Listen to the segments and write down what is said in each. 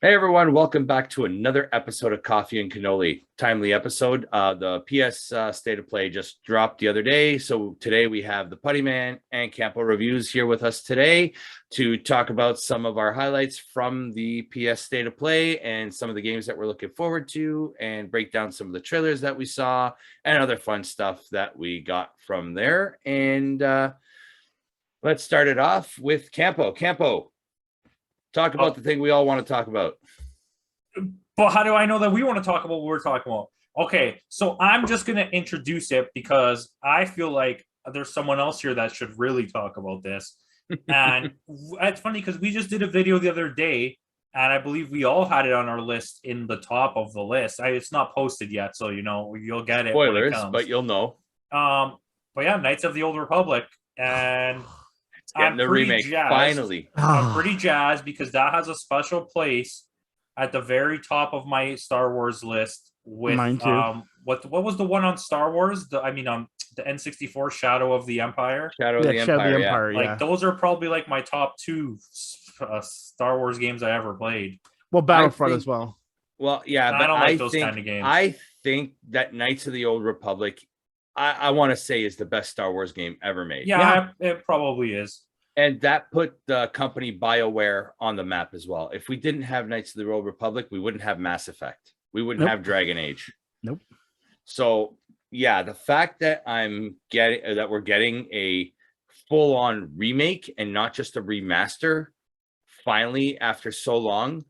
Hey everyone, welcome back to another episode of Coffee and Cannoli. Timely episode. The PS State of Play just dropped the other day. So today we have the Puttyman and Campo reviews here with us today to talk about some of our highlights from the PS State of Play and some of the games that we're looking forward to and break down some of the trailers that we saw and other fun stuff that we got from there. And let's start it off with Campo. Campo. Talk about the thing we all want to talk about. But how do I know that we want to talk about what we're talking about? Okay, so I'm just going to introduce it because I feel like there's someone else here that should really talk about this. And it's funny because we just did a video the other day, and I believe we all had it on our list in the top of the list. It's not posted yet, so you'll get it. Spoilers, when it comes. But you'll know. But yeah, Knights of the Old Republic, and getting the remake jazzed. finally. I'm pretty jazzed because that has a special place at the very top of my Star Wars list. With mine too. What was the one on Star Wars? The N64 Shadow of the Empire. Shadow of the Empire. Yeah. Like those are probably like my top two Star Wars games I ever played. Well, Battlefront as well. Well, yeah, but I don't like those kind of games. I think that Knights of the Old Republic, I want to say, is the best Star Wars game ever made. Yeah, it probably is. And that put the company BioWare on the map as well. If we didn't have Knights of the Old Republic, we wouldn't have Mass Effect. We wouldn't have Dragon Age. Nope. So yeah, the fact that we're getting a full-on remake and not just a remaster, finally after so long,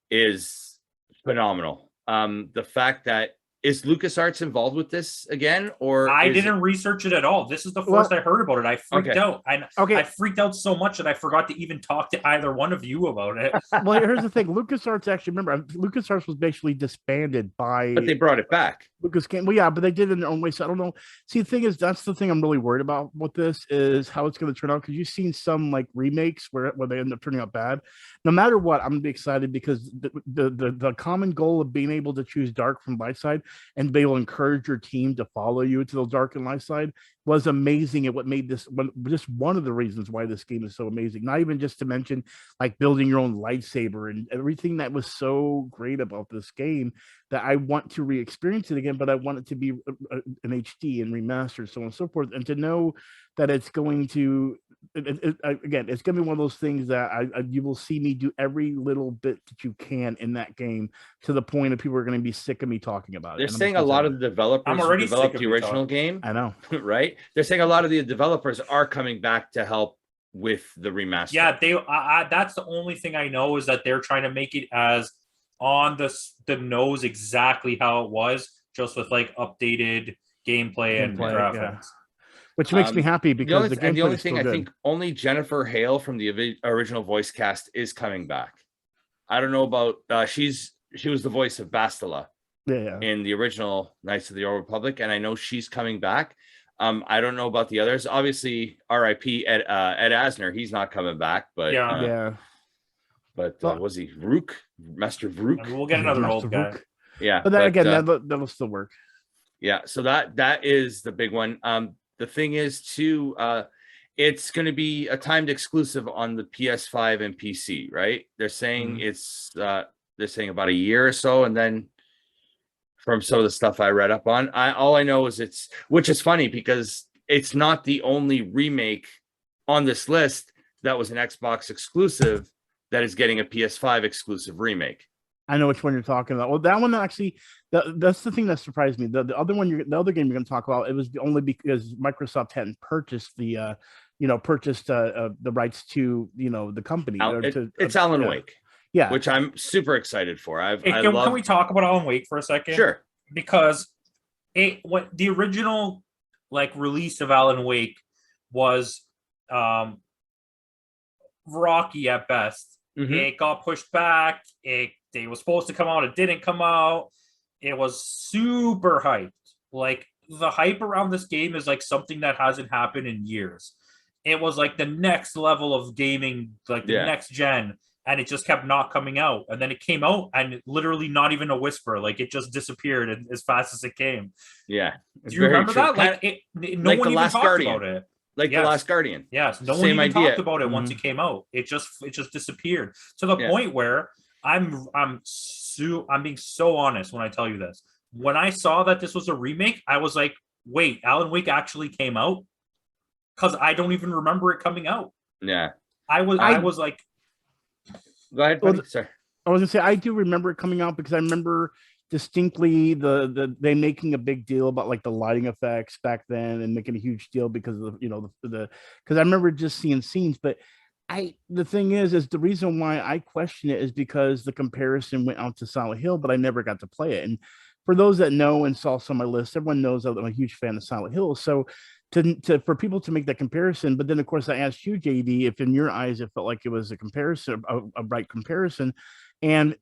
is phenomenal. The fact that is LucasArts involved with this again, or I didn't research it at all. This is the first I heard about it. I freaked out. I freaked out so much that I forgot to even talk to either one of you about it. Well, here's the thing. LucasArts actually, remember, LucasArts was basically disbanded by... But they brought it back. Well, yeah, but they did it in their own way. So I don't know. See, the thing is, that's the thing I'm really worried about with this is how it's going to turn out. Because you've seen some like remakes where they end up turning out bad. No matter what, I'm going to be excited because the common goal of being able to choose dark from light side and be able to encourage your team to follow you to the dark and light side was amazing. And what made this just one of the reasons why this game is so amazing. Not even just to mention like building your own lightsaber and everything that was so great about this game that I want to re-experience it again, but I want it to be an HD and remastered, so on and so forth. And to know that it's going to, again, it's going to be one of those things that you will see me do every little bit that you can in that game to the point of people are going to be sick of me talking about it. They're saying a lot of the developers who developed the original game. I know, right? They're saying a lot of the developers are coming back to help with the remaster. Yeah, that's the only thing I know is that they're trying to make it as on the nose exactly how it was, just with like updated gameplay and graphics. Yeah. Which makes me happy because the only thing I think only Jennifer Hale from the original voice cast is coming back. I don't know about she was the voice of Bastila in the original Knights of the Old Republic, and I know she's coming back. I don't know about the others. Obviously, R.I.P. Ed Asner, he's not coming back, but But was he Rook? Master Vrook? I mean, we'll get another old guy. Yeah. But then again, that'll still work. Yeah. So that is the big one. The thing is too, it's going to be a timed exclusive on the PS5 and PC, right? They're saying they're saying about a year or so, and then from some of the stuff I read up on, all I know is which is funny because it's not the only remake on this list that was an Xbox exclusive that is getting a PS5 exclusive remake. I know which one you're talking about. Well, that one actually, that's the thing that surprised me. The other one, the other game you're going to talk about, it was only because Microsoft hadn't purchased the rights to the company. It's Alan Wake, which I'm super excited for. Can we talk about Alan Wake for a second? Sure. Because when the original release of Alan Wake was rocky at best. Mm-hmm. It got pushed back. It was supposed to come out. It didn't come out. It was super hyped. Like the hype around this game is like something that hasn't happened in years. It was like the next level of gaming, like the next gen, and it just kept not coming out. And then it came out, and literally not even a whisper. Like it just disappeared as fast as it came. Yeah, do you remember that? No one even talked about it. The Last Guardian. Yes, no one even talked about it once it came out. It just disappeared to the point where I'm being so honest when I tell you this. When I saw that this was a remake, I was like, wait, Alan Wake actually came out? Because I don't even remember it coming out. Yeah. I was like, go ahead, buddy. Sorry. I was gonna say I do remember it coming out because I remember distinctly they making a big deal about like the lighting effects back then and making a huge deal because of the because I remember just seeing scenes. But the thing is the reason why I question it is because the comparison went out to Silent Hill, but I never got to play it. And for those that know and saw some of my lists, everyone knows that I'm a huge fan of Silent Hill. So for people to make that comparison, but then of course I asked you, JD, if in your eyes it felt like it was a comparison, a right comparison, and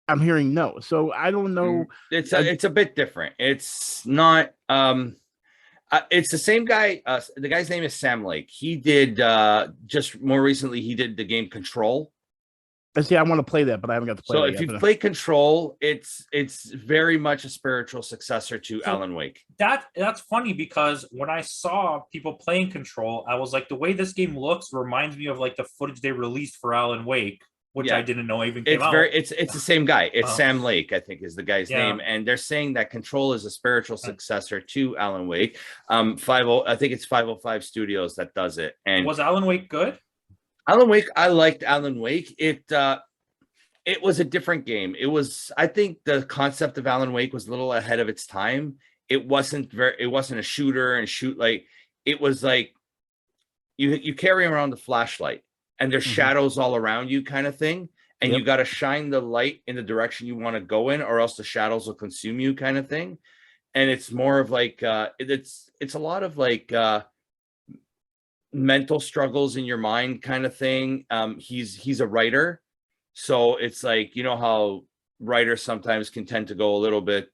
I'm hearing no. So I don't know. It's a bit different. It's not. It's the same guy. The guy's name is Sam Lake. He did just more recently. He did the game Control. I see. I want to play that, but I haven't got to play. So it if yet, you play Control, it's very much a spiritual successor to Alan Wake. That's funny because when I saw people playing Control, I was like, the way this game looks reminds me of like the footage they released for Alan Wake, which I didn't know even came out. It's the same guy. It's Sam Lake, I think, is the guy's name, and they're saying that Control is a spiritual successor to Alan Wake. I think it's 505 Studios that does it. And was Alan Wake good? Alan Wake, I liked Alan Wake. It was a different game. I think the concept of Alan Wake was a little ahead of its time. It wasn't a shooter and shoot, like it was like you carry around the flashlight and there's shadows all around you kind of thing. And you got to shine the light in the direction you want to go in, or else the shadows will consume you kind of thing. And it's more of like, it's a lot of like, mental struggles in your mind kind of thing. He's a writer, so it's like, how writers sometimes can tend to go a little bit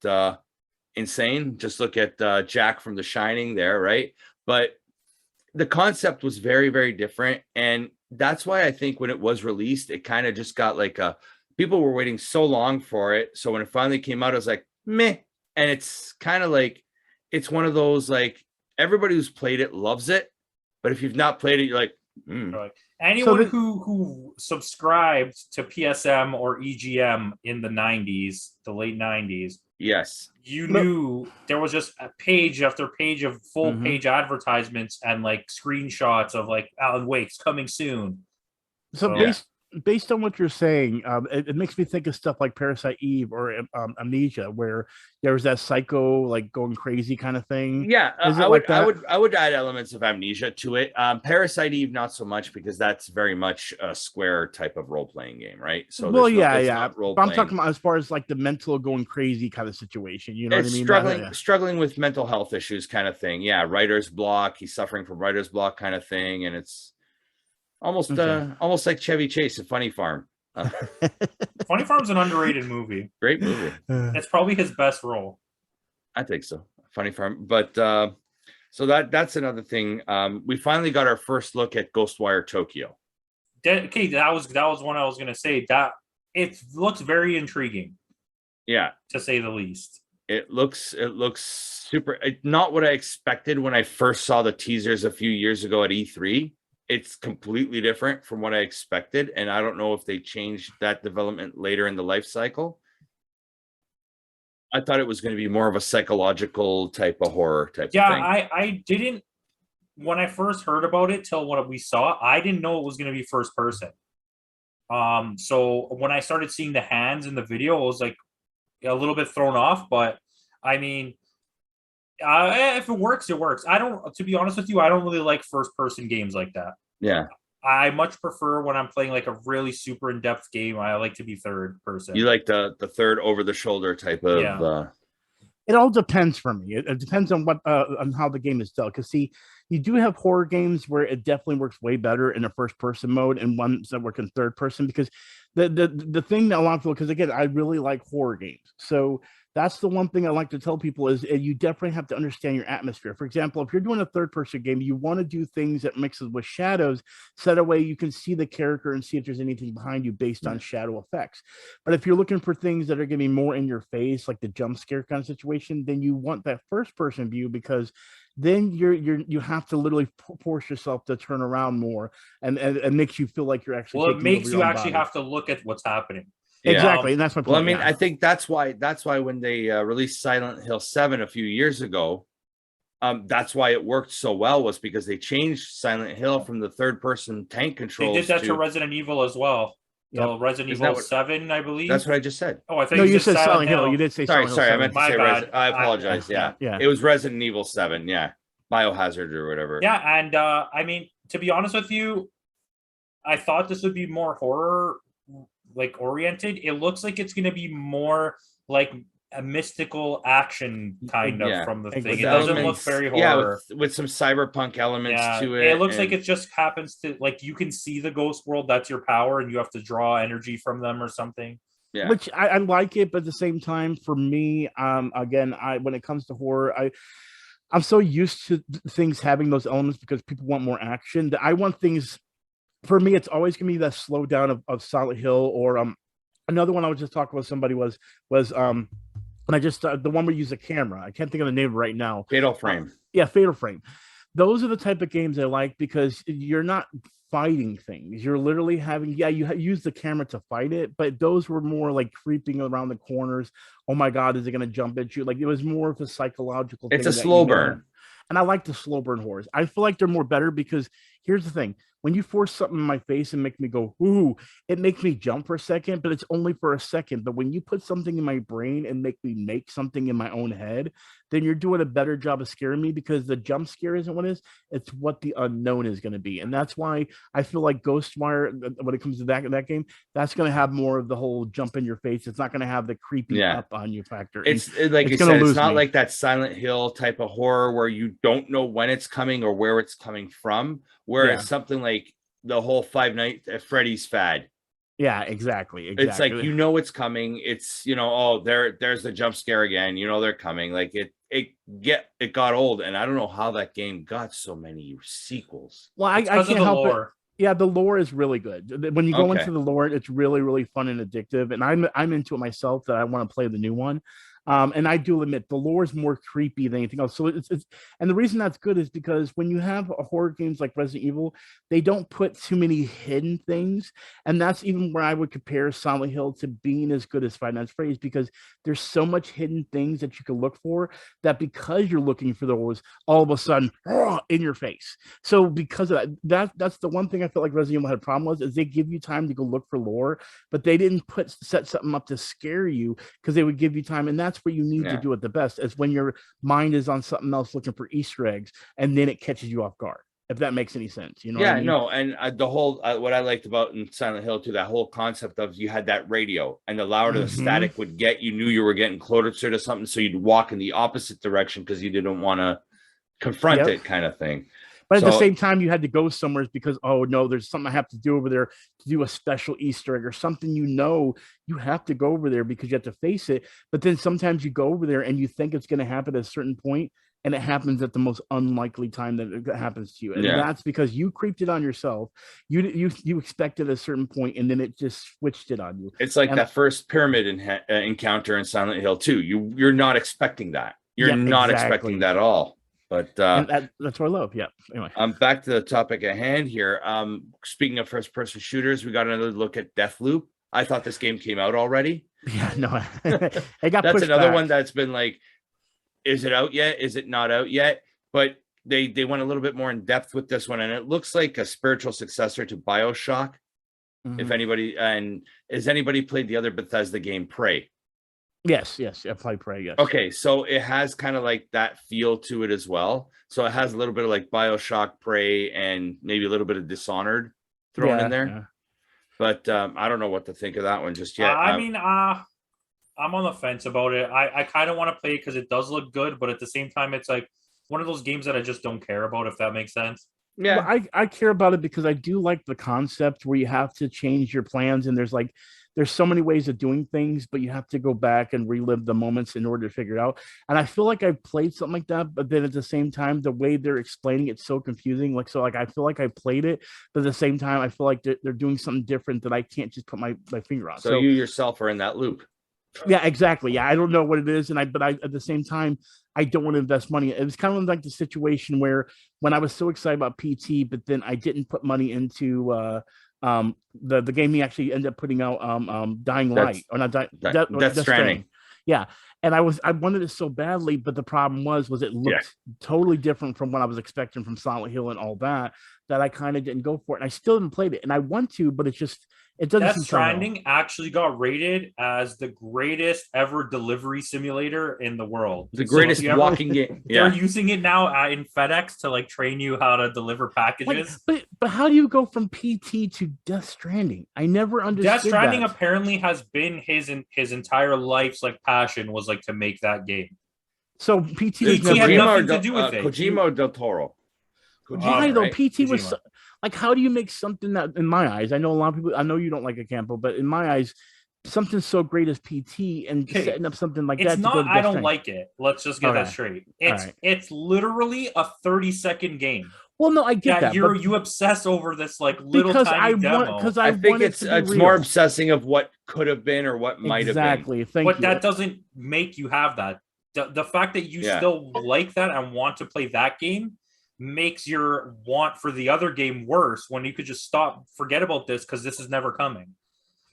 insane. Just look at Jack from The Shining there, right? But the concept was very, very different, and that's why I think when it was released, it kind of just got like people were waiting so long for it, so when it finally came out, I was like, meh. And it's kind of like, it's one of those, like, everybody who's played it loves it, but if you've not played it, you're like, anyone who subscribed to PSM or EGM in the 90s, the late 90s, yes, you knew there was just a page after page of full page advertisements and like screenshots of like Alan Wake's coming soon. So based on what you're saying, it makes me think of stuff like Parasite Eve or Amnesia, where there was that psycho, like going crazy kind of thing. Yeah, I would add elements of Amnesia to it. Parasite Eve, not so much, because that's very much a Square type of role playing game, right? So But I'm talking about as far as like the mental going crazy kind of situation. You know what I mean? Struggling with mental health issues kind of thing. Yeah, writer's block. He's suffering from writer's block kind of thing, and it's almost like Chevy Chase at Funny Farm. Funny Farm's an underrated movie. Great movie. It's probably his best role. I think so. Funny Farm. But so that's another thing. We finally got our first look at Ghostwire Tokyo. Okay, that was one I was gonna say. That it looks very intriguing. Yeah, to say the least. It looks super. Not what I expected when I first saw the teasers a few years ago at E3. It's completely different from what I expected, and I don't know if they changed that development later in the life cycle. I thought it was going to be more of a psychological type of horror type of thing. I didn't, when I first heard about it till what we saw, I didn't know it was going to be first person. So when I started seeing the hands in the video, I was like a little bit thrown off, but I mean, if it works, it works. To be honest with you, I don't really like first person games like that. Yeah. I much prefer when I'm playing like a really super in-depth game. I like to be third person. You like the third over the shoulder type of. Yeah. It all depends for me. It depends on what on how the game is dealt. Because see, you do have horror games where it definitely works way better in a first person mode, and ones that work in third person. Because the thing that a lot of people, because again, I really like horror games, so that's the one thing I like to tell people is you definitely have to understand your atmosphere. For example, if you're doing a third-person game, you want to do things that mixes with shadows, so that way you can see the character and see if there's anything behind you based on shadow effects. But if you're looking for things that are going to be more in your face, like the jump scare kind of situation, then you want that first-person view, because then you have to literally force yourself to turn around more, and it makes you feel like you're actually. Well, it makes you actually have to look at what's happening. Exactly, and that's my point. Well, I mean, I think that's why when they released Silent Hill 7 a few years ago, that's why it worked so well, was because they changed Silent Hill from the third person tank controls. They did that to Resident Evil as well. Yep. Resident Evil 7, I believe. That's what I just said. Oh, I think no, you said Silent Hill. You did say sorry, Silent sorry. Hill I meant to say bad. I apologize. Yeah. It was Resident Evil 7. Yeah, Biohazard or whatever. Yeah, and I mean, to be honest with you, I thought this would be more horror like oriented. It looks like it's going to be more like a mystical action kind of from the thing. It doesn't look very horror. Yeah, with some cyberpunk elements to it. It looks like it just happens to, like, you can see the ghost world. That's your power, and you have to draw energy from them or something. Yeah, which I like it, but at the same time, for me, again, when it comes to horror, I'm so used to things having those elements because people want more action. That I want things. For me, it's always gonna be that slowdown of Silent Hill, or another one I was just talking with somebody was and I just the one where you use a camera. I can't think of the name right now. Fatal Frame. Yeah, Fatal Frame. Those are the type of games I like because you're not fighting things. You're literally having, you use the camera to fight it, but those were more like creeping around the corners. Oh my God, is it going to jump at you? Like, it was more of a psychological thing. It's a slow burn. And I like the slow burn horrors. I feel like they're more better because here's the thing. When you force something in my face and make me go, ooh, it makes me jump for a second, but it's only for a second. But when you put something in my brain and make me make something in my own head, then you're doing a better job of scaring me, because the jump scare isn't what it is. It's what the unknown is going to be. And that's why I feel like Ghostwire, when it comes to that game, that's going to have more of the whole jump in your face. It's not going to have the creepy up on you factor. It's like you said, it's not like that Silent Hill type of horror where you don't know when it's coming or where it's coming from, where it's something like the whole Five Nights at Freddy's fad. Yeah, exactly. It's like, you know, it's coming. It's, you know, oh, there's the jump scare again. You know, they're coming. Like it got old, and I don't know how that game got so many sequels. Well, I can't help it. Yeah, the lore is really good. When you go into the lore, it's really, really fun and addictive. And I'm into it myself, that I want to play the new one. And I do admit the lore is more creepy than anything else. So it's and the reason that's good is because when you have horror games like Resident Evil, they don't put too many hidden things. And that's even where I would compare Silent Hill to being as good as Five Nights at Freddy's, because there's so much hidden things that you can look for, that because you're looking for those, all of a sudden in your face. So because of that's the one thing I felt like Resident Evil had a problem with, is they give you time to go look for lore, but they didn't set something up to scare you, because they would give you time. And that's where you need to do it the best, is when your mind is on something else looking for Easter eggs, and then it catches you off guard, if that makes any sense. You know what I mean? No, and the whole what I liked about in Silent Hill too, that whole concept of you had that radio, and the louder the static would get, you knew you were getting closer to something, so you'd walk in the opposite direction because you didn't want to confront it, kind of thing. But at the same time, you had to go somewhere because, oh no, there's something I have to do over there to do a special Easter egg or something. You know, you have to go over there because you have to face it. But then sometimes you go over there and you think it's going to happen at a certain point, and it happens at the most unlikely time that it happens to you. And that's because you creeped it on yourself. You expected a certain point, and then it just switched it on you. It's like that first pyramid encounter in Silent Hill 2. You're not expecting that. You're not expecting that at all. But that's what I love. Yeah. Anyway, back to the topic at hand here. Speaking of first-person shooters, we got another look at Deathloop. I thought this game came out already. Yeah, no, it got. That's another back. one that's been like, is it out yet? Is it not out yet? But they went a little bit more in depth with this one, and it looks like a spiritual successor to BioShock. If anybody, and has anybody played the other Bethesda game, Prey? Yes, I probably Prey. Yes. Okay, so it has kind of like that feel to it as well. So it has a little bit of like BioShock, Prey, and maybe a little bit of Dishonored thrown in there. Yeah. But I don't know what to think of that one just yet. I mean, I'm on the fence about it. I kind of want to play it because it does look good, but at the same time, it's like one of those games that I just don't care about, if that makes sense. Yeah, well, I care about it because I do like the concept where you have to change your plans, and there's so many ways of doing things, but you have to go back and relive the moments in order to figure it out. And I feel like I've played something like that, but then at the same time, the way they're explaining it's so confusing. I feel like I played it, but at the same time, I feel like they're doing something different that I can't just put my finger on. So you yourself are in that loop. Yeah, exactly. Yeah, I don't know what it is, but at the same time, I don't want to invest money. It was kind of like the situation where when I was so excited about PT, but then I didn't put money into The game he actually ended up putting out, Dying Light, or not Death Stranding. Yeah, and I wanted it so badly, but the problem was it looked totally different from what I was expecting from Silent Hill and all that I kind of didn't go for it. And I still haven't played it, and I want to, but it doesn't. Death Stranding actually got rated as the greatest ever delivery simulator in the world. The greatest walking game. They're using it now in FedEx to like train you how to deliver packages. But how do you go from PT to Death Stranding? I never understood. Death Stranding apparently has been his entire life's like passion was like to make that game. So PT had nothing to do with it. Kojima del Toro. Why though? PT was like, how do you make something that, in my eyes, I know a lot of people, I know you don't like a Campo, but in my eyes, something so great as PT and setting up something like that. It's not, I don't like it. Let's just get that straight. It's literally a 30-second game. Well, no, I get that. You obsess over this like little tiny demo. I think it's more obsessing of what could have been or what might have been. Exactly. But that doesn't make you have that. The fact that you still like that and want to play that game makes your want for the other game worse when you could just forget about this because this is never coming.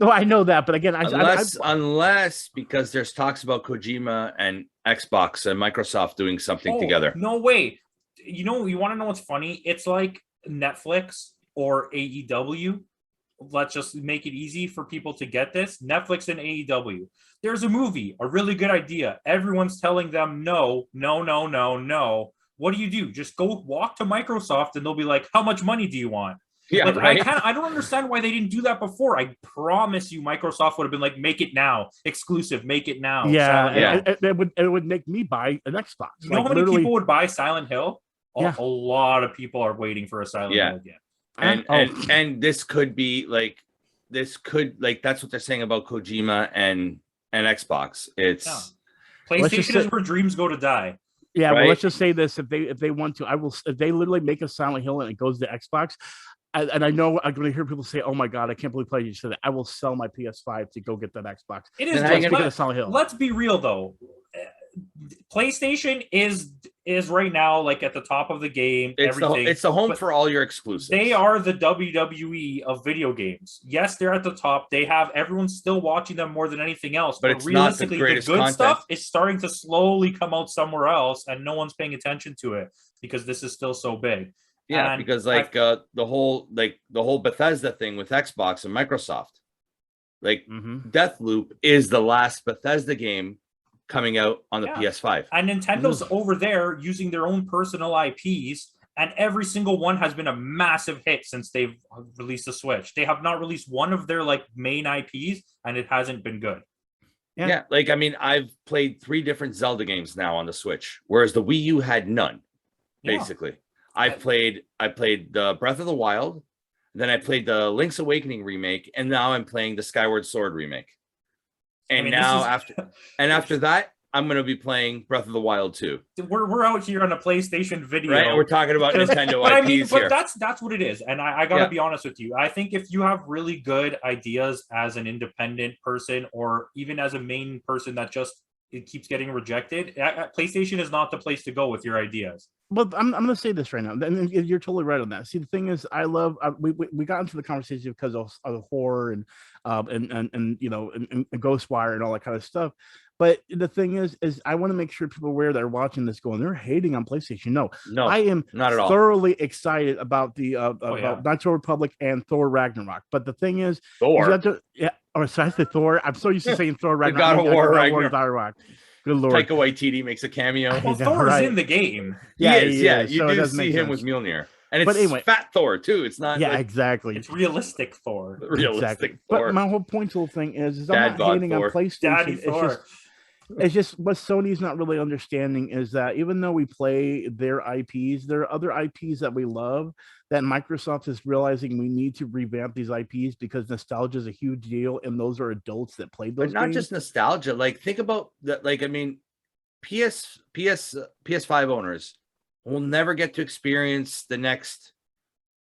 No, I know that, but again, unless because there's talks about Kojima and Xbox and Microsoft doing something together. No way. You want to know what's funny? It's like Netflix or AEW. Let's just make it easy for people to get this. Netflix and AEW. There's a movie, a really good idea. Everyone's telling them no. What do? Just go walk to Microsoft and they'll be like, how much money do you want? Yeah, like, I don't understand why they didn't do that before. I promise you Microsoft would have been like, make it now. Exclusive, make it now. Yeah. It would make me buy an Xbox. You know how many people would buy Silent Hill? A lot of people are waiting for a Silent Hill again. And this could be like that's what they're saying about Kojima and Xbox. It's PlayStation is where dreams go to die. Yeah, well, let's just say this: if they want to, if they literally make a Silent Hill and it goes to Xbox, and I know I'm going to hear people say, "Oh my god, I can't believe PlayStation said that." I will sell my PS5 to go get that Xbox. It is just to get a Silent Hill. Let's be real though. PlayStation is right now like at the top of the game. It's the home for all your exclusives. They are the WWE of video games. Yes, they're at the top. They have everyone's still watching them more than anything else. But it's realistically, not the good content. stuff is starting to slowly come out somewhere else, and no one's paying attention to it because this is still so big. Yeah, and because the whole Bethesda thing with Xbox and Microsoft, Deathloop is the last Bethesda game coming out on the PS5. And Nintendo's over there using their own personal IPs, and every single one has been a massive hit since they've released the Switch. They have not released one of their like main IPs, and it hasn't been good. Yeah, I've played 3 different Zelda games now on the Switch, whereas the Wii U had none. Basically, I played the Breath of the Wild, then I played the Link's Awakening remake, and now I'm playing the Skyward Sword remake. And after that, I'm going to be playing Breath of the Wild 2. We're out here on a PlayStation video. Right, we're talking about Nintendo IPs here. But that's what it is. And I got to be honest with you. I think if you have really good ideas as an independent person or even as a main person that it keeps getting rejected, PlayStation is not the place to go with your ideas. Well, I'm going to say this right now, and you're totally right on that. See, the thing is, we got into the conversation because of horror and Ghostwire and all that kind of stuff. But the thing is I want to make sure people aware that are watching this going, they're hating on PlayStation. No, I am not at all. Thoroughly excited about the about Knights of the Republic and Thor Ragnarok. But the thing is, Thor. Or sorry, I said Thor. I'm so used to saying Thor Ragnarok. God of War Ragnarok. Good lord. Taika Waititi makes a cameo. Well, Thor is in the game. He is. You so do see him with Mjolnir. And it's fat Thor too. It's not. Yeah, exactly. It's realistic Thor. Exactly. But my whole point to the thing is I'm not hating on PlayStation. Daddy Thor. It's just what Sony's not really understanding is that even though we play their IPs, there are other IPs that we love that Microsoft is realizing we need to revamp these IPs because nostalgia is a huge deal, and those are adults that played those. But not just nostalgia. Like think about that. Like PS5 owners will never get to experience the next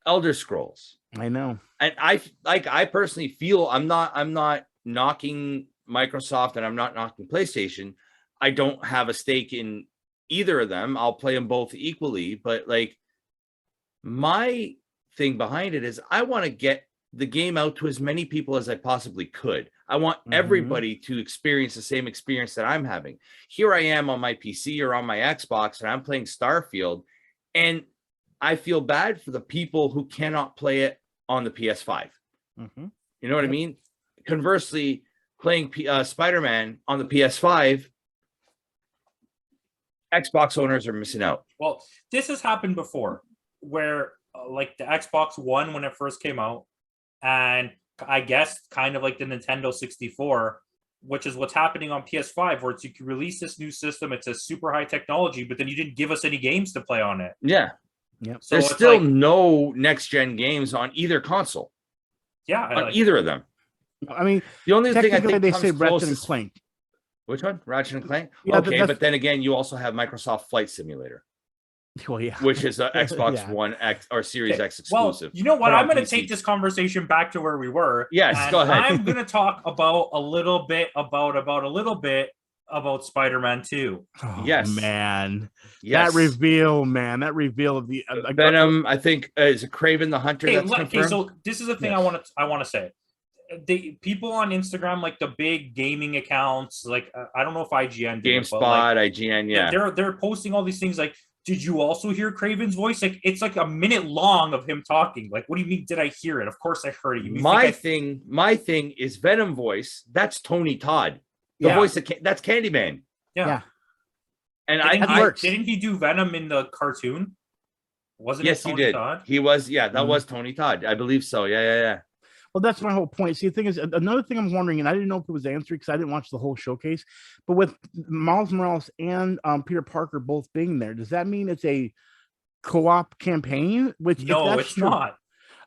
Elder Scrolls. I know, and I personally feel I'm not knocking Microsoft and I'm not knocking PlayStation. I don't have a stake in either of them. I'll play them both equally, but my thing behind it is I want to get the game out to as many people as I possibly could. I want everybody to experience the same experience that I'm having. Here I am on my PC or on my Xbox, and I'm playing Starfield, and I feel bad for the people who cannot play it on the PS5. You know what I mean? Conversely, playing Spider-Man on the PS5, Xbox owners are missing out. Well, this has happened before where like the Xbox One when it first came out, and I guess kind of like the Nintendo 64, which is what's happening on PS5, where it's you can release this new system. It's a super high technology, but then you didn't give us any games to play on it. Yeah. Yep. So there's still no next gen games on either console. Yeah. On either of them. I mean, the only thing I think they say Ratchet and Clank. Which one? Ratchet and Clank? Yeah, okay, but then again, you also have Microsoft Flight Simulator. Well, yeah. Which is an Xbox One X or Series X exclusive. Well, you know what? I'm going to take this conversation back to where we were. Yes, go ahead. I'm going to talk about a little bit about Spider-Man 2. Oh, yes, man. Yes. That reveal of the Venom. I think is Craven the Hunter. Okay, so this is the thing I want to say. The people on Instagram, like the big gaming accounts, like I don't know if IGN, GameSpot, like, IGN, yeah, they're posting all these things like, did you also hear Craven's voice? Like it's like a minute long of him talking. Like, what do you mean? Did I hear it? Of course I heard it. My thing is Venom voice. That's Tony Todd. The voice that's Candyman. Yeah. And didn't he do Venom in the cartoon? Wasn't yes, it Tony he did. Todd? He was. Yeah, that was Tony Todd. I believe so. Yeah. Well, that's my whole point. See, the thing is, another thing I'm wondering, and I didn't know if it was answered because I didn't watch the whole showcase, but with Miles Morales and Peter Parker both being there, does that mean it's a co-op campaign? Which no, it's not.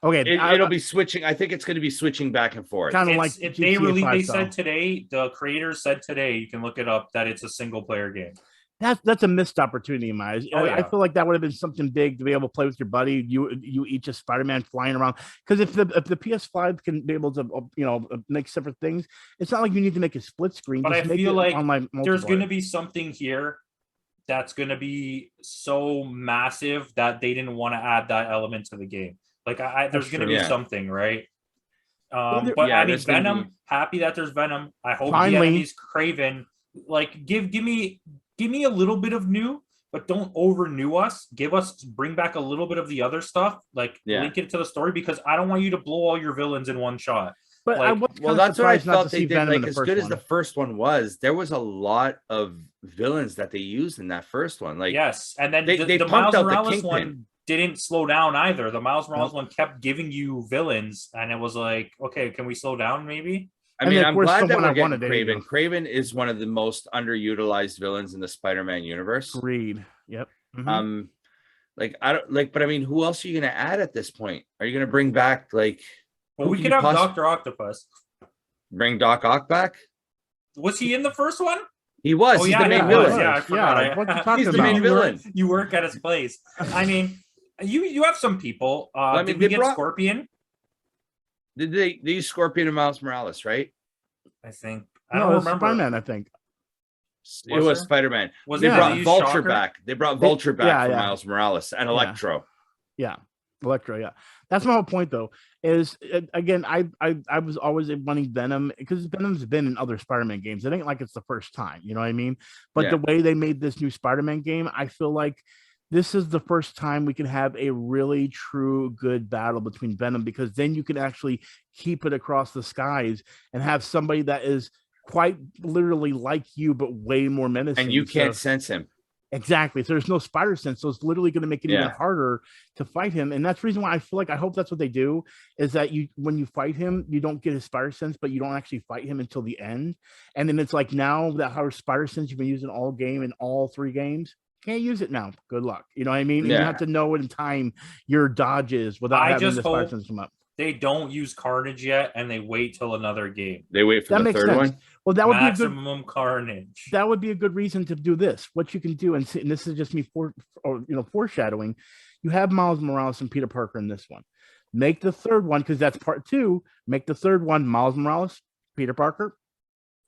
Okay, it'll be switching. I think it's going to be switching back and forth. Kind of like they said today. The creators said today. You can look it up that it's a single player game. That's a missed opportunity in my eyes. I feel like that would have been something big to be able to play with your buddy. You each a Spider-Man flying around. Because if the PS5 can be able to make separate things, it's not like you need to make a split screen. But I feel like there's going to be something here that's going to be so massive that they didn't want to add that element to the game. Like there's going to be something, right? But I mean, Venom. Happy that there's Venom. I hope the enemy's Craven. Like give me a little bit of new, but don't over new us. Bring back a little bit of the other stuff, like link it to the story, because I don't want you to blow all your villains in one shot. But that's what I thought they did. Like as good as the first one was, there was a lot of villains that they used in that first one. Like yes, and then they the Miles Morales one didn't slow down either. The Miles Morales one kept giving you villains, and it was like, okay, can we slow down maybe? I mean, I'm glad that we're getting Craven. Craven is one of the most underutilized villains in the Spider-Man universe. Agreed. Yep. But I mean, who else are you going to add at this point? Are you going to bring back like? Well, we could have Dr. Octopus. Bring Doc Ock back. Was he in the first one? He was. He's the main villain. Yeah, I forgot. He's the main villain. You work at his place. I mean, you have some people. Did we get Scorpion? Did they use Scorpion and Miles Morales, right? I think. I don't remember. Spider-Man, I think. It was Spider-Man. They brought Vulture back. They brought Vulture back for Miles Morales and Electro. Yeah. Electro, yeah. That's my whole point, though, is, again, I was always wanting Venom, because Venom's been in other Spider-Man games. It ain't like it's the first time, you know what I mean? But the way they made this new Spider-Man game, I feel like this is the first time we can have a really true good battle between Venom, because then you can actually keep it across the skies and have somebody that is quite literally like you, but way more menacing. And you can't sense him. Exactly. So there's no spider sense. So it's literally going to make it even harder to fight him. And that's the reason why I feel like, I hope that's what they do, is that when you fight him, you don't get his spider sense, but you don't actually fight him until the end. And then it's like, now that how spider sense you've been using all game in all 3 games, can't use it now. Good luck. You know what I mean? You have to know in time your dodges without having the spider sense come up. They don't use Carnage yet, and they wait till another game. They wait for the third one. Well, that would Maximum be a good Carnage. That would be a good reason to do this. What you can do, and this is just me foreshadowing. You have Miles Morales and Peter Parker in this one. Make the third one, because that's part 2. Make the third one Miles Morales, Peter Parker,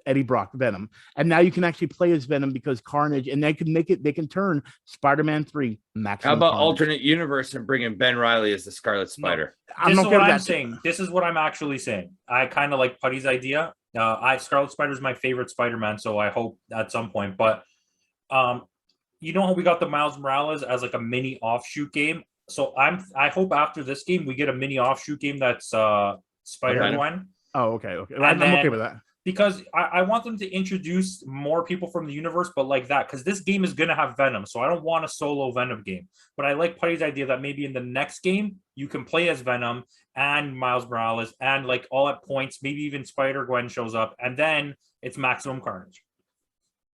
Eddie Brock Venom, and now you can actually play as Venom because Carnage, and they can turn Spider-Man 3 Maximum How about Carnage. alternate universe and bringing Ben Reilly as the Scarlet Spider? I'm This is okay what with I'm that. saying. This is what I'm actually saying. I kind of like Putty's idea. Scarlet Spider is my favorite Spider-Man, so I hope at some point. But you know how we got the Miles Morales as like a mini offshoot game. So I hope after this game we get a mini offshoot game that's Spider-Gwen. Oh, okay. And I'm okay then- with that. Because I want them to introduce more people from the universe, but like that, because this game is going to have Venom. So I don't want a solo Venom game. But I like Putty's idea that maybe in the next game, you can play as Venom and Miles Morales and like all at points, maybe even Spider-Gwen shows up, and then it's Maximum Carnage.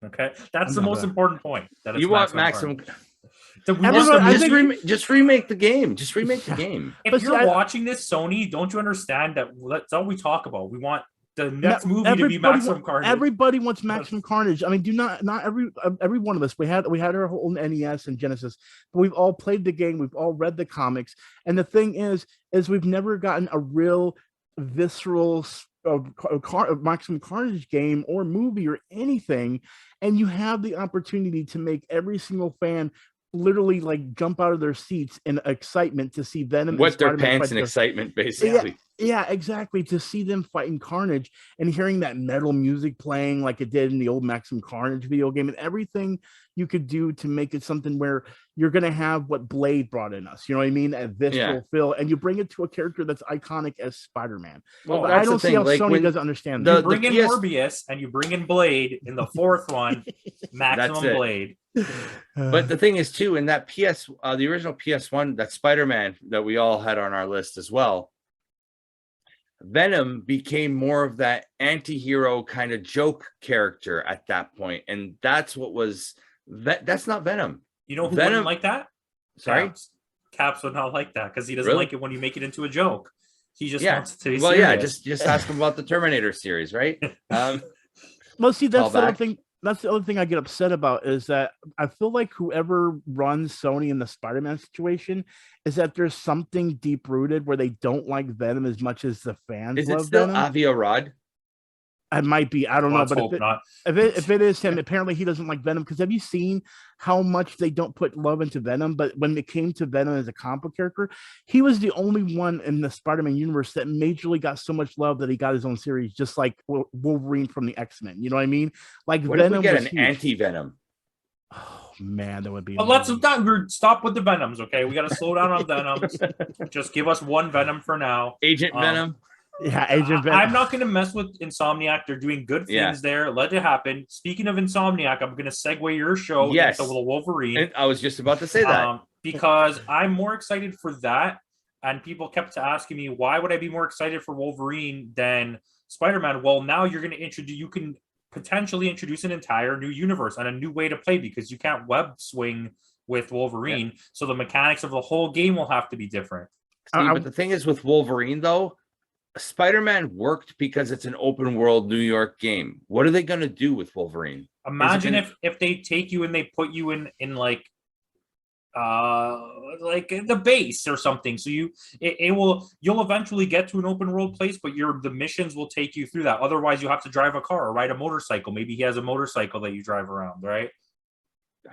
Okay? That's the most important point. That it's You want Maximum... Just remake the game. Just remake the game. If you're watching this, Sony, don't you understand that that's all we talk about? We want the next movie to be Maximum Carnage. Everybody wants Maximum Carnage. I mean, not every one of us. We had our whole NES and Genesis, but we've all played the game. We've all read the comics, and the thing is we've never gotten a real visceral Maximum Carnage game or movie or anything. And you have the opportunity to make every single fan literally like jump out of their seats in excitement to see Venom wet their pants in excitement, basically. Yeah, exactly. To see them fighting Carnage and hearing that metal music playing like it did in the old Maximum Carnage video game, and everything you could do to make it something where you're going to have what Blade brought in us. You know what I mean? A visceral feel, and you bring it to a character that's iconic as Spider-Man. Well, but I don't see how Sony doesn't understand that. You bring in Morbius and you bring in Blade in the fourth one, Maximum Blade. But the thing is, too, in that the original PS1, that Spider-Man that we all had on our list as well, Venom became more of that anti-hero kind of joke character at that point, and that's what was that's not Venom. You know who wouldn't like that? Sorry, Caps would not like that because he doesn't like it when you make it into a joke. He just wants to be well, serious. just ask him about the Terminator series, right? Well, see, that's the other thing. That's the other thing I get upset about is that I feel like whoever runs Sony in the Spider-Man situation is that there's something deep rooted where they don't like Venom as much as the fans is love it still Venom. Avi Arad? It might be. I don't know. But if it is him, Yeah. apparently he doesn't like Venom. Because have you seen how much they don't put love into Venom? But when it came to Venom as a comic book character, he was the only one in the Spider-Man universe that majorly got so much love that he got his own series, just like Wolverine from the X-Men. You know what I mean? Like What Venom if we get was an huge. anti-Venom? Oh man, that would be. But let's stop with the Venoms, okay? We got to slow down on Venoms. Just give us one Venom for now. Agent Venom. Yeah, Agent Venom. I'm not going to mess with Insomniac. They're doing good things there. Let it happen. Speaking of Insomniac, I'm going to segue your show into the Wolverine. And I was just about to say that. Because I'm more excited for that. And people kept asking me, why would I be more excited for Wolverine than Spider-Man? Well, now you're going to you can potentially introduce an entire new universe and a new way to play because you can't web swing with Wolverine. Yeah. So the mechanics of the whole game will have to be different. See, but the thing is with Wolverine, though, Spider-Man worked because it's an open world New York game. What are they going to do with Wolverine? Imagine if they take you and they put you in like the base or something. So you'll eventually get to an open world place, but the missions will take you through that. Otherwise, you have to drive a car or ride a motorcycle. Maybe he has a motorcycle that you drive around, right?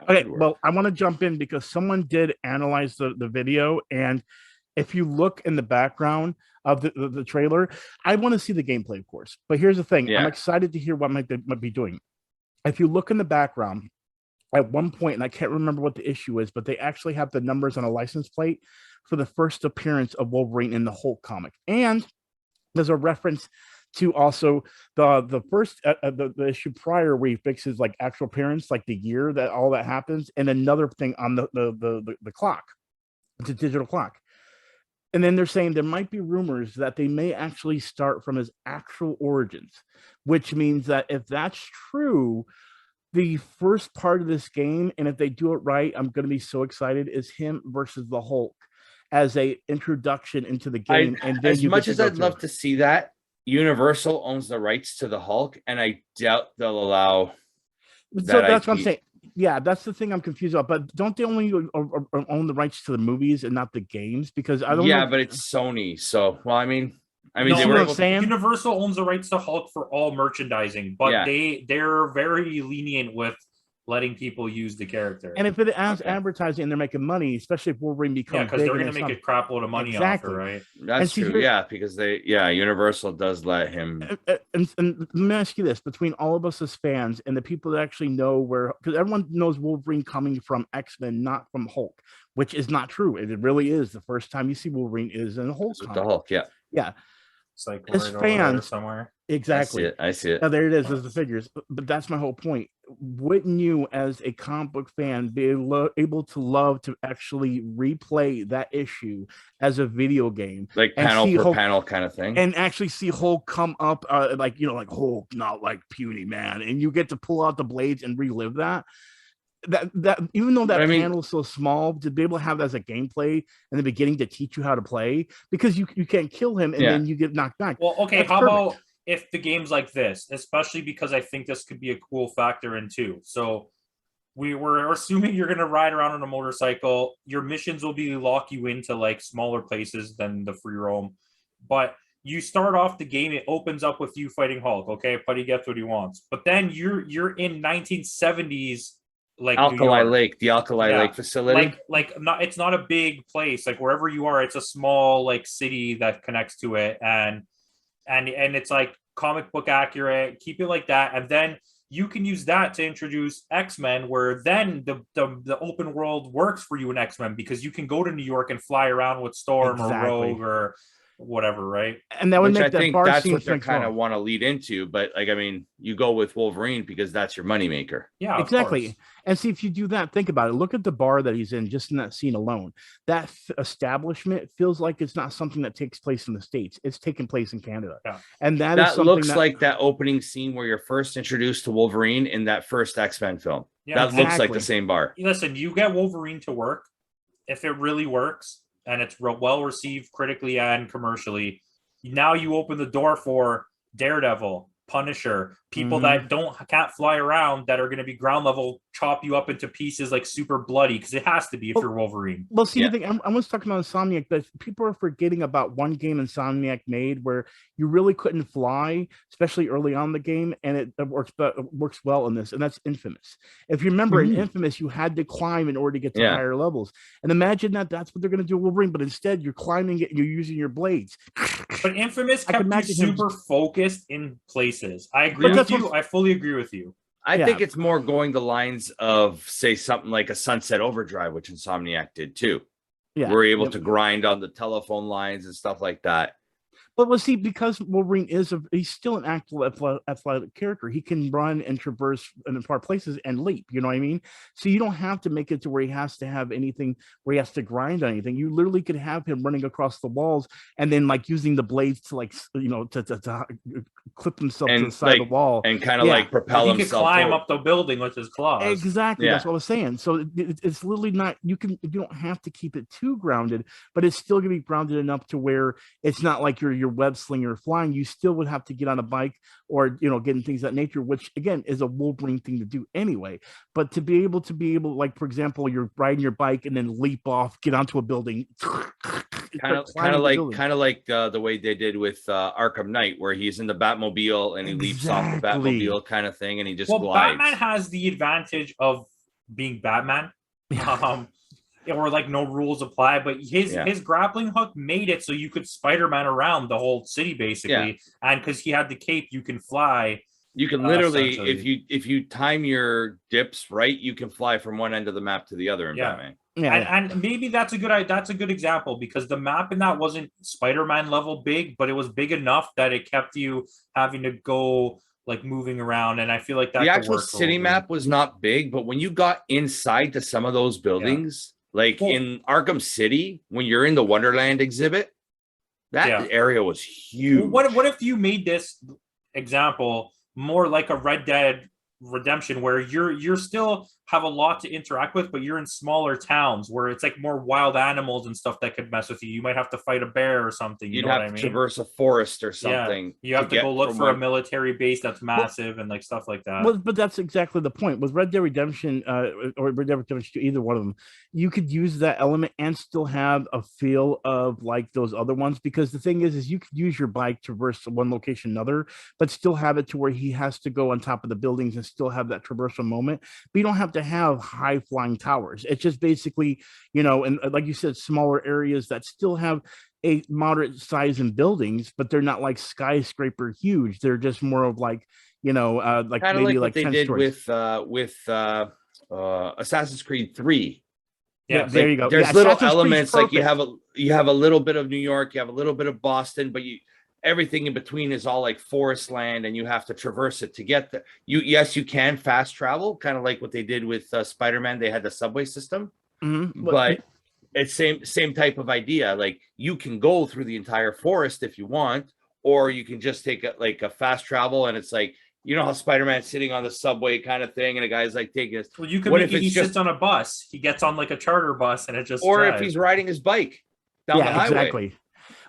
Okay, well, I want to jump in because someone did analyze the video, and if you look in the background of the trailer, I want to see the gameplay, of course. But here's the thing. I'm excited to hear what they might be doing. If you look in the background, at one point, and I can't remember what the issue is, but they actually have the numbers on a license plate for the first appearance of Wolverine in the Hulk comic. And there's a reference to also the first the issue prior where he fixes like actual appearance, like the year that all that happens, and another thing on the clock. It's a digital clock. And then they're saying there might be rumors that they may actually start from his actual origins, which means that if that's true, the first part of this game, and if they do it right, I'm going to be so excited, is him versus the Hulk as a introduction into the game. And then as much as I'd love to see that, Universal owns the rights to the Hulk, and I doubt they'll allow. So that's what I'm saying. Yeah, that's the thing I'm confused about. But don't they only own the rights to the movies and not the games? Because I don't. Yeah, but it's Sony. So, well, I mean, I mean, No, they see were what I'm able to, saying? Universal owns the rights to Hulk for all merchandising, but Yeah. they're very lenient with letting people use the character. And if it has Okay. advertising and they're making money, especially if Wolverine Yeah, becomes because big they're and gonna it's make not, a crap load of money off it, Exactly. right? that's see, true. here- Yeah, because Universal does let him. and let me ask you this: between all of us as fans and the people that actually know where, because everyone knows Wolverine coming from X-Men, not from Hulk, which is not true. It really is the first time you see Wolverine is in a Hulk With the comic. Hulk, yeah. Yeah, It's like as right over there fans, somewhere. exactly. I see it. Now, there it is as the figures. But that's my whole point. Wouldn't you, as a comic book fan, be able to love to actually replay that issue as a video game, Like and panel see per Hulk, panel kind of thing. and actually see Hulk come up, like like Hulk, not like puny man, and you get to pull out the blades and relive that. That even though that But I mean- panel is so small, to be able to have that as a gameplay in the beginning to teach you how to play, because you can't kill him and Yeah. then you get knocked back. Well, okay, That's how perfect. about if the game's like this, especially because I think this could be a cool factor in too. So we were assuming you're gonna ride around on a motorcycle. Your missions will be lock you into like smaller places than the free roam, but you start off the game, it opens up with you fighting Hulk. Okay, Putty gets what he wants, but then you're in 1970s like New Alkali York. Lake, the Alkali Yeah. Lake facility. Like not, it's not a big place. Like wherever you are, it's a small like city that connects to it, and it's like comic book accurate. Keep it like that, and then you can use that to introduce X-Men, where then the open world works for you in X-Men because you can go to New York and fly around with Storm Exactly. or Rogue or whatever, right? And that would Which make I that think bar that's scene what they flex kind of well. want to lead into. But like, I mean, you go with Wolverine because that's your moneymaker. Yeah, of Exactly. course. And see, if you do that, think about it. Look at the bar that he's in, just in that scene alone. That establishment feels like it's not something that takes place in the States. It's taking place in Canada. Yeah. And that is That something looks that, like that opening scene where you're first introduced to Wolverine in that first X-Men film. Yeah, That looks like exactly. the same bar. Listen, you get Wolverine to work if it really works and it's well received critically and commercially. Now you open the door for Daredevil, Punisher, people that can't fly around that are going to be ground level, chop you up into pieces like super bloody because it has to be if you're Wolverine. Well, see, Yeah. the thing, I was talking about Insomniac, but people are forgetting about one game Insomniac made where you really couldn't fly, especially early on in the game, and it works well in this, and that's Infamous. If you remember, in Infamous, you had to climb in order to get to Yeah. higher levels, and imagine that's what they're going to do with Wolverine, but instead you're climbing it and you're using your blades. But Infamous I can kept you imagine him- super focused in places. I agree But with that's you. what- I fully agree with you. I Yeah. think it's more going the lines of, say, something like a Sunset Overdrive, which Insomniac did too. Yeah, We're able to grind on the telephone lines and stuff like that. But we'll see, because Wolverine he's still an actual athletic character. He can run and traverse in far places and leap. You know what I mean? So you don't have to make it to where he has to have anything where he has to grind on anything. You literally could have him running across the walls and then like using the blades to to clip himself to the side of the wall and kind of Yeah. like propel He could himself climb forward. up the building with his claws. Exactly. Yeah. That's what I was saying. So it's literally not, you don't have to keep it too grounded, but it's still gonna be grounded enough to where it's not like you're web slinger flying. You still would have to get on a bike or getting things of that nature, which again is a Wolverine thing to do anyway. But to be able like, for example, you're riding your bike and then leap off, get onto a building. Kind of like the way they did with Arkham Knight, where he's in the Batmobile and he leaps off the Exactly. Batmobile kind of thing, and he just Well, glides. Batman has the advantage of being Batman. Or like no rules apply, but his grappling hook made it so you could Spider-Man around the whole city basically. And because he had the cape, you can fly. You can literally, essentially. if you time your dips right, you can fly from one end of the map to the other in Batman. And maybe that's a good example, because the map in that wasn't Spider-Man level big, but it was big enough that it kept you having to go like moving around. And I feel like that The actual city map was not big, but when you got inside to some of those buildings, like in Arkham City, when you're in the Wonderland exhibit, that area was huge. What if you made this example more like a Red Dead Redemption, where you're still have a lot to interact with, but you're in smaller towns where it's like more wild animals and stuff that could mess with you. You might have to fight a bear or something. You know what I mean? Traverse a forest or something. You have to go look for a military base that's massive and like stuff like that. Well, but that's exactly the point. With Red Dead Redemption, or Red Dead Redemption 2, either one of them, you could use that element and still have a feel of like those other ones. Because the thing is you could use your bike to traverse one location another, but still have it to where he has to go on top of the buildings and still have that traversal moment. But you don't have to have high flying towers. It's just basically, and like you said, smaller areas that still have a moderate size in buildings, but they're not like skyscraper huge. They're just more of like, like kind of maybe like what they did stories. with Assassin's Creed 3. Yeah, there you go. There's little elements like you have a little bit of New York, you have a little bit of Boston, but everything in between is all like forest land, and you have to traverse it to get there. You can fast travel, kind of like what they did with Spider-Man. They had the subway system, but it's same type of idea. Like you can go through the entire forest if you want, or you can just take a fast travel, and it's like, how Spider-Man's sitting on the subway kind of thing, and a guy's like taking this. Well, you could make it he sits on a bus. He gets on like a charter bus, and it just drives. If he's riding his bike down the highway. Exactly.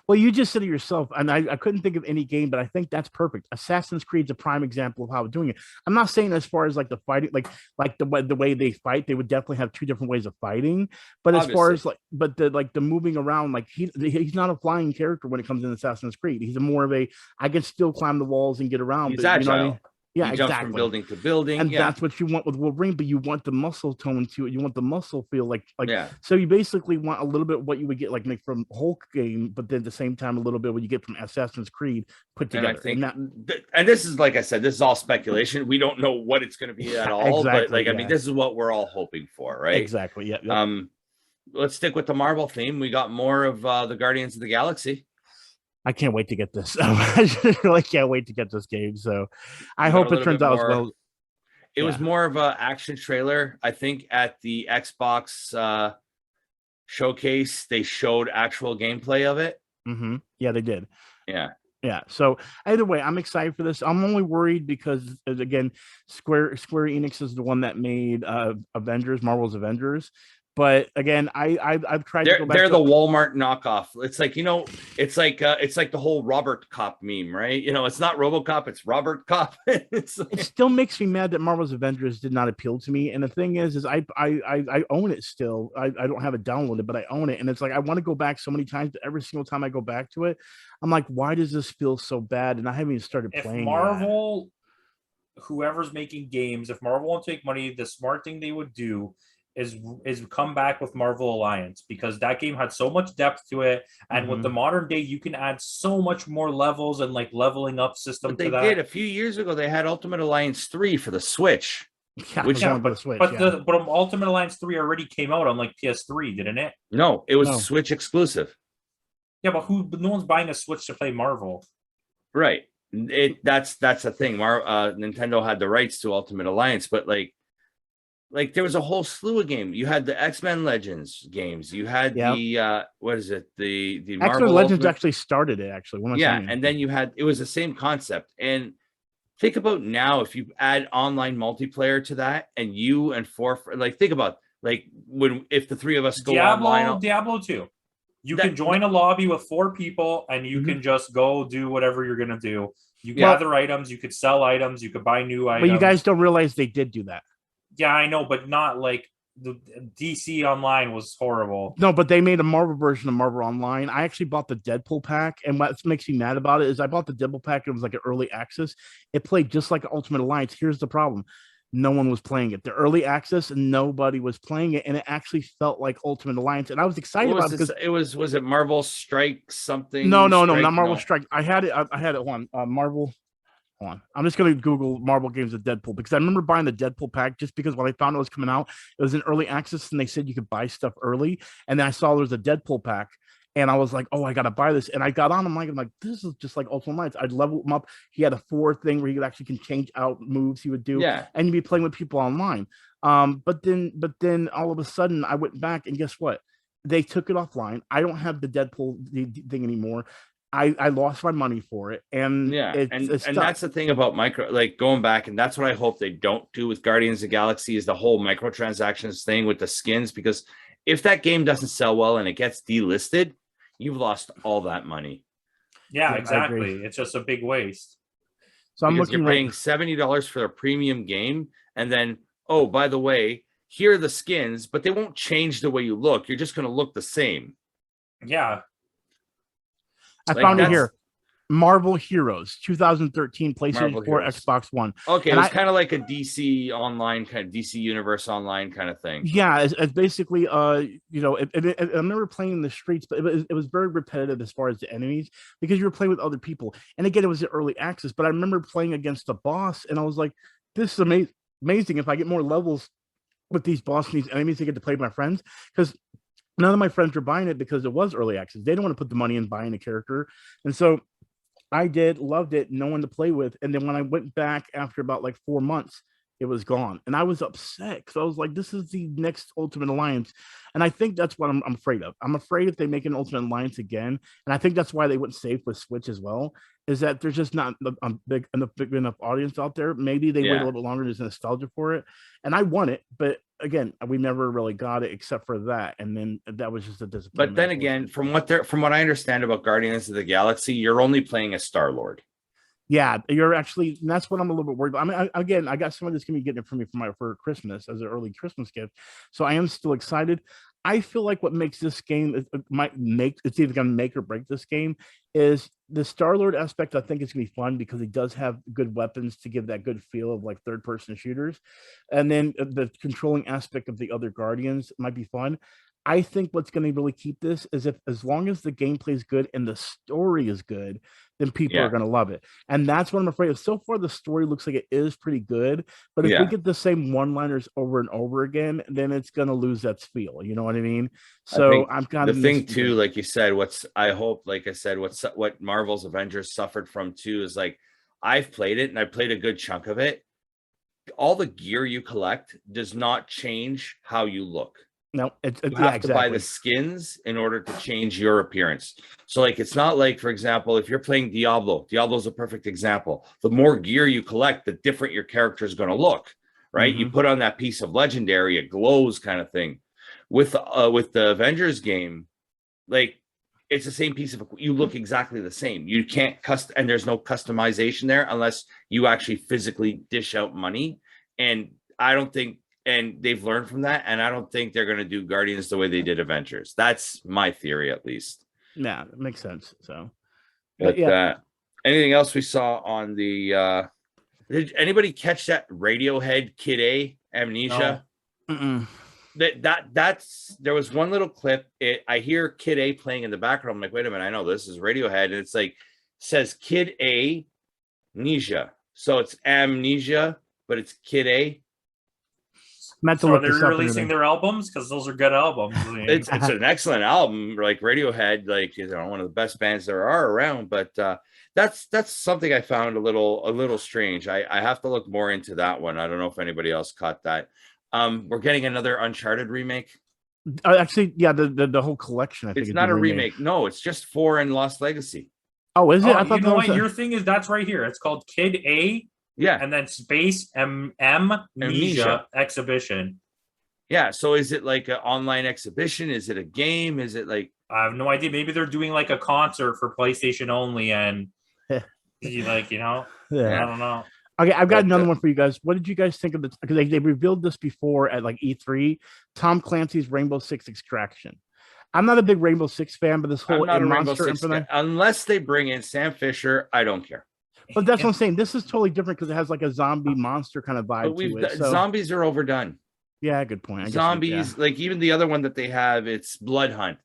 Well, you just said it yourself, and I couldn't think of any game, but I think that's perfect. Assassin's Creed's a prime example of how doing it. I'm not saying as far as like the fighting, like the way they fight, they would definitely have two different ways of fighting. But as far as the moving around, like he's not a flying character when it comes to Assassin's Creed. He's more of I can still climb the walls and get around. He's agile. You know what I mean? Yeah, he jumps from building to building, and that's what you want with Wolverine. But you want the muscle tone to it. You want the muscle feel like. Yeah. So you basically want a little bit of what you would get like from Hulk game, but then at the same time a little bit what you get from Assassin's Creed put together. And I think, and this is, like I said, this is all speculation. We don't know what it's going to be at all. Exactly, but I mean, this is what we're all hoping for, right? Exactly. Yeah. Let's stick with the Marvel theme. We got more of the Guardians of the Galaxy. I can't wait to get this. I really can't wait to get this game. So I hope it turns out as well. It was more of an action trailer. I think at the Xbox showcase, they showed actual gameplay of it. Mm-hmm. Yeah, they did. Yeah. So either way, I'm excited for this. I'm only worried because, again, Square Enix is the one that made Marvel's Avengers. But again, I've tried to go back. They're the Walmart knockoff. It's like, it's like the whole Robert Cop meme, right? It's not RoboCop, it's Robert Cop. It still makes me mad that Marvel's Avengers did not appeal to me. And the thing is I own it still. I don't have it downloaded, but I own it. And it's like I want to go back so many times, but every single time I go back to it, I'm like, why does this feel so bad? And I haven't even started playing. If Marvel, whoever's making games, if Marvel wants to make money, the smart thing they would do is come back with Marvel Alliance, because that game had so much depth to it, and with the modern day you can add so much more levels and like leveling up system. But they did a few years ago. They had Ultimate Alliance 3 for the Switch. But Ultimate Alliance 3 already came out on like PS3, didn't it? No, it was Switch exclusive. Yeah, but no one's buying a Switch to play Marvel. Right. That's the thing. Nintendo had the rights to Ultimate Alliance, but like there was a whole slew of games. You had the X-Men Legends games. You had the what is it? The X-Men Legends actually started it. And then it was the same concept. And think about now, if you add online multiplayer to that, and you and think about if the three of us go online. Diablo 2. You can join a lobby with 4 people, and you can just go do whatever you're gonna do. You gather items. You could sell items. You could buy new items. But you guys don't realize they did do that. Yeah, I know, but not like the DC Online was horrible. No, but they made a Marvel version of Marvel Online. I actually bought the Deadpool pack, and what makes me mad about it is I bought the Deadpool pack. It was like an early access. It played just like Ultimate Alliance. Here's the problem. No one was playing it. The early access, and nobody was playing it, and it actually felt like Ultimate Alliance. And I was excited about it because was it Marvel Strike something? No, not Marvel Strike. I had it one Marvel. I'm just going to Google Marvel games of Deadpool, because I remember buying the Deadpool pack just because when I found it was coming out, it was in early access and they said you could buy stuff early. And then I saw there was a Deadpool pack and I was like, oh, I got to buy this. And I got on, I'm like, this is just like Ultimate Alliance. I'd level him up. He had a 4 thing where he actually can change out moves he would do. Yeah. And you'd be playing with people online. But then all of a sudden I went back and guess what? They took it offline. I don't have the Deadpool thing anymore. I lost my money for it, and Yeah, and it's that's the thing about micro, like going back, and that's what I hope they don't do with Guardians of the Galaxy is the whole microtransactions thing with the skins, because if that game doesn't sell well and it gets delisted, you've lost all that money. Yeah, I exactly. agree. It's just a big waste. So I'm Because looking you're paying $70 for a premium game, and then, oh, by the way, here are the skins, but they won't change the way you look. You're just going to look the same. Yeah. I Like, found it that's- here. Marvel Heroes 2013 PlayStation Marvel 4 Heroes. Xbox One. Okay, And it was kind of like a DC online, kind of DC Universe online kind of thing. Yeah, it's basically you know, I remember playing in the streets, but it was very repetitive as far as the enemies because you were playing with other people. And again, it was the early access, but I remember playing against the boss, and I was like, this is amazing. If I get more levels with these boss and these enemies, I get to play with my friends because none of my friends were buying it because it was early access. They didn't want to put the money in buying a character, and so I did, loved it, no one to play with. And then when I went back after about like 4 months, it was gone. And I was upset because I was like, this is the next Ultimate Alliance. And I think that's what I'm afraid of. I'm afraid if they make an Ultimate Alliance again, and I think that's why they went safe with Switch as well, is that there's just not a big enough audience out there. Maybe they wait a little bit longer, there's nostalgia for it. And I want it, but again, we never really got it except for that. And then that was just a disappointment. But then again, from what I understand about Guardians of the Galaxy, you're only playing as Star-Lord. Yeah, you're actually, and that's what I'm a little bit worried about. I mean, I got someone that's gonna be getting it for me for Christmas as an early Christmas gift, so I am still excited. I feel like what makes this game, it might make, it's either gonna make or break this game, is the Star-Lord aspect. I think it's gonna be fun because he does have good weapons to give that good feel of like third-person shooters, and then the controlling aspect of the other Guardians might be fun. I think what's going to really keep this is if, as long as the gameplay is good and the story is good, then people are going to love it. And that's what I'm afraid of. So far, the story looks like it is pretty good, but if we get the same one-liners over and over again, then it's going to lose that feel. You know what I mean? So I'm kind of the thing too, like you said, what Marvel's Avengers suffered from too is like, I've played it and I played a good chunk of it. All the gear you collect does not change how you look. No, you have to buy the skins in order to change your appearance. So like, it's not like, for example, if you're playing Diablo's a perfect example. The more gear you collect, the different your character is going to look, right? You put on that piece of legendary, it glows kind of thing. With the Avengers game, like, it's the same piece of, you look exactly the same. You can't and there's no customization there unless you actually physically dish out money. And I don't think, and they've learned from that, and I don't think they're going to do Guardians the way they did Avengers. That's my theory, at least. Yeah, that makes sense. So, but yeah. Anything else we saw on the? Did anybody catch that Radiohead Kid A Amnesia? No. That's there was one little clip. I hear Kid A playing in the background. I'm like, wait a minute, I know this is Radiohead, and it's like says Kid A Amnesia, so it's Amnesia, but it's Kid A. So are they releasing their albums? Because those are good albums. I mean. It's an excellent album. Like Radiohead, like, you know, one of the best bands there are around. But that's something I found a little strange. I have to look more into that one. I don't know if anybody else caught that. We're getting another Uncharted remake. Actually, yeah, the whole collection. I think it's not a remake. No, it's just 4 and Lost Legacy. Oh, is it? I thought you know what? Your thing is that's right here. It's called Kid A. Yeah. And then space Amnesia exhibition. Yeah. So is it like an online exhibition? Is it a game? Is it like, I have no idea. Maybe they're doing like a concert for PlayStation only, and like, you know, I don't know. Okay, I've got another one for you guys. What did you guys think of this? Because they revealed this before at like E3. Tom Clancy's Rainbow Six Extraction. I'm not a big Rainbow Six fan, but this whole monster unless they bring in Sam Fisher, I don't care. But that's what I'm saying. This is totally different because it has like a zombie monster kind of vibe to it. So. Zombies are overdone. Yeah, good point. Zombies, like even the other one that they have, it's Blood Hunt,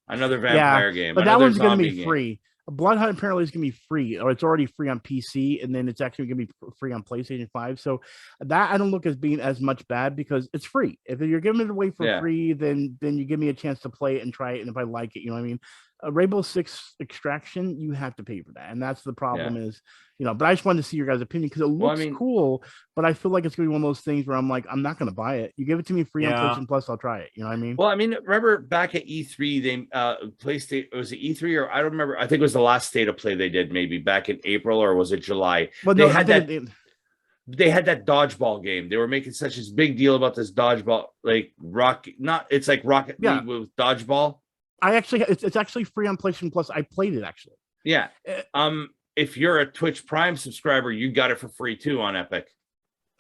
another vampire game. But that one's going to be free. Blood Hunt apparently is going to be free, or it's already free on PC, and then it's actually going to be free on PlayStation 5. So that I don't look as being as much bad because it's free. If you're giving it away for free, then you give me a chance to play it and try it, and if I like it, you know what I mean. a Rainbow Six Extraction, you have to pay for that, and that's the problem. Is but I just wanted to see your guys' opinion because it looks cool, but I feel like it's gonna be one of those things where I'm like, I'm not gonna buy it. You give it to me free on PlayStation Plus, I'll try it. You know what I mean? Well, I mean, remember back at E3, they PlayStation, was it E3 or I don't remember. I think it was the last state of play they did, maybe back in April, or was it July? Well, they had that. They had that dodgeball game. They were making such a big deal about this dodgeball, like it's like Rocket League with dodgeball. It's actually free on PlayStation Plus. I played it actually. Yeah. If you're a Twitch Prime subscriber, you got it for free too on Epic.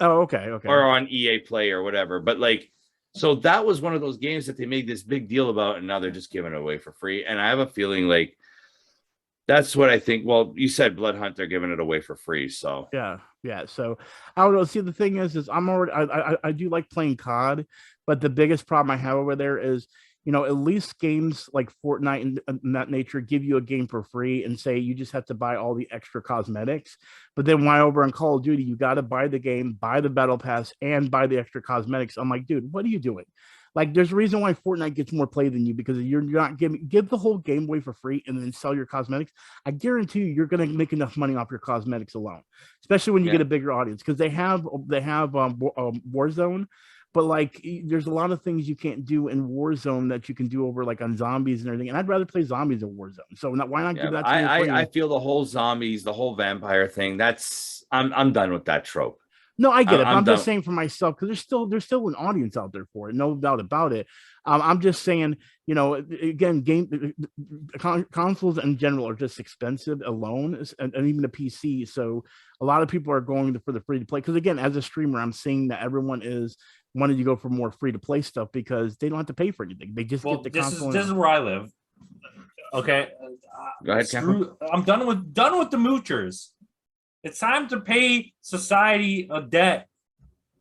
Oh, okay. Or on EA Play or whatever. But like, so that was one of those games that they made this big deal about, and now they're just giving it away for free. And I have a feeling like that's what I think. Well, you said Blood Hunt, they're giving it away for free. So yeah. So I don't know. See, the thing is I'm already I do like playing COD, but the biggest problem I have over there is at least games like Fortnite and that nature give you a game for free and say you just have to buy all the extra cosmetics. But then why over on Call of Duty, you got to buy the game, buy the battle pass, and buy the extra cosmetics. I'm like, dude, what are you doing? Like, there's a reason why Fortnite gets more play than you, because you're not give the whole game away for free and then sell your cosmetics. I guarantee you're going to make enough money off your cosmetics alone, especially when you get a bigger audience, because they have Warzone. But like, there's a lot of things you can't do in Warzone that you can do over like on zombies and everything. And I'd rather play zombies in Warzone. So why not give that to me? I feel the whole zombies, the whole vampire thing. I'm done with that trope. No, I get it. But I'm just saying for myself, because there's still an audience out there for it, no doubt about it. I'm just saying, again, consoles in general are just expensive alone, and even a PC. So a lot of people are going for the free to play. Because again, as a streamer, I'm seeing that everyone is wanting to go for more free to play stuff because they don't have to pay for anything. They just get the console. This is where I live. Okay, go ahead, Campo. I'm done with the moochers. It's time to pay society a debt.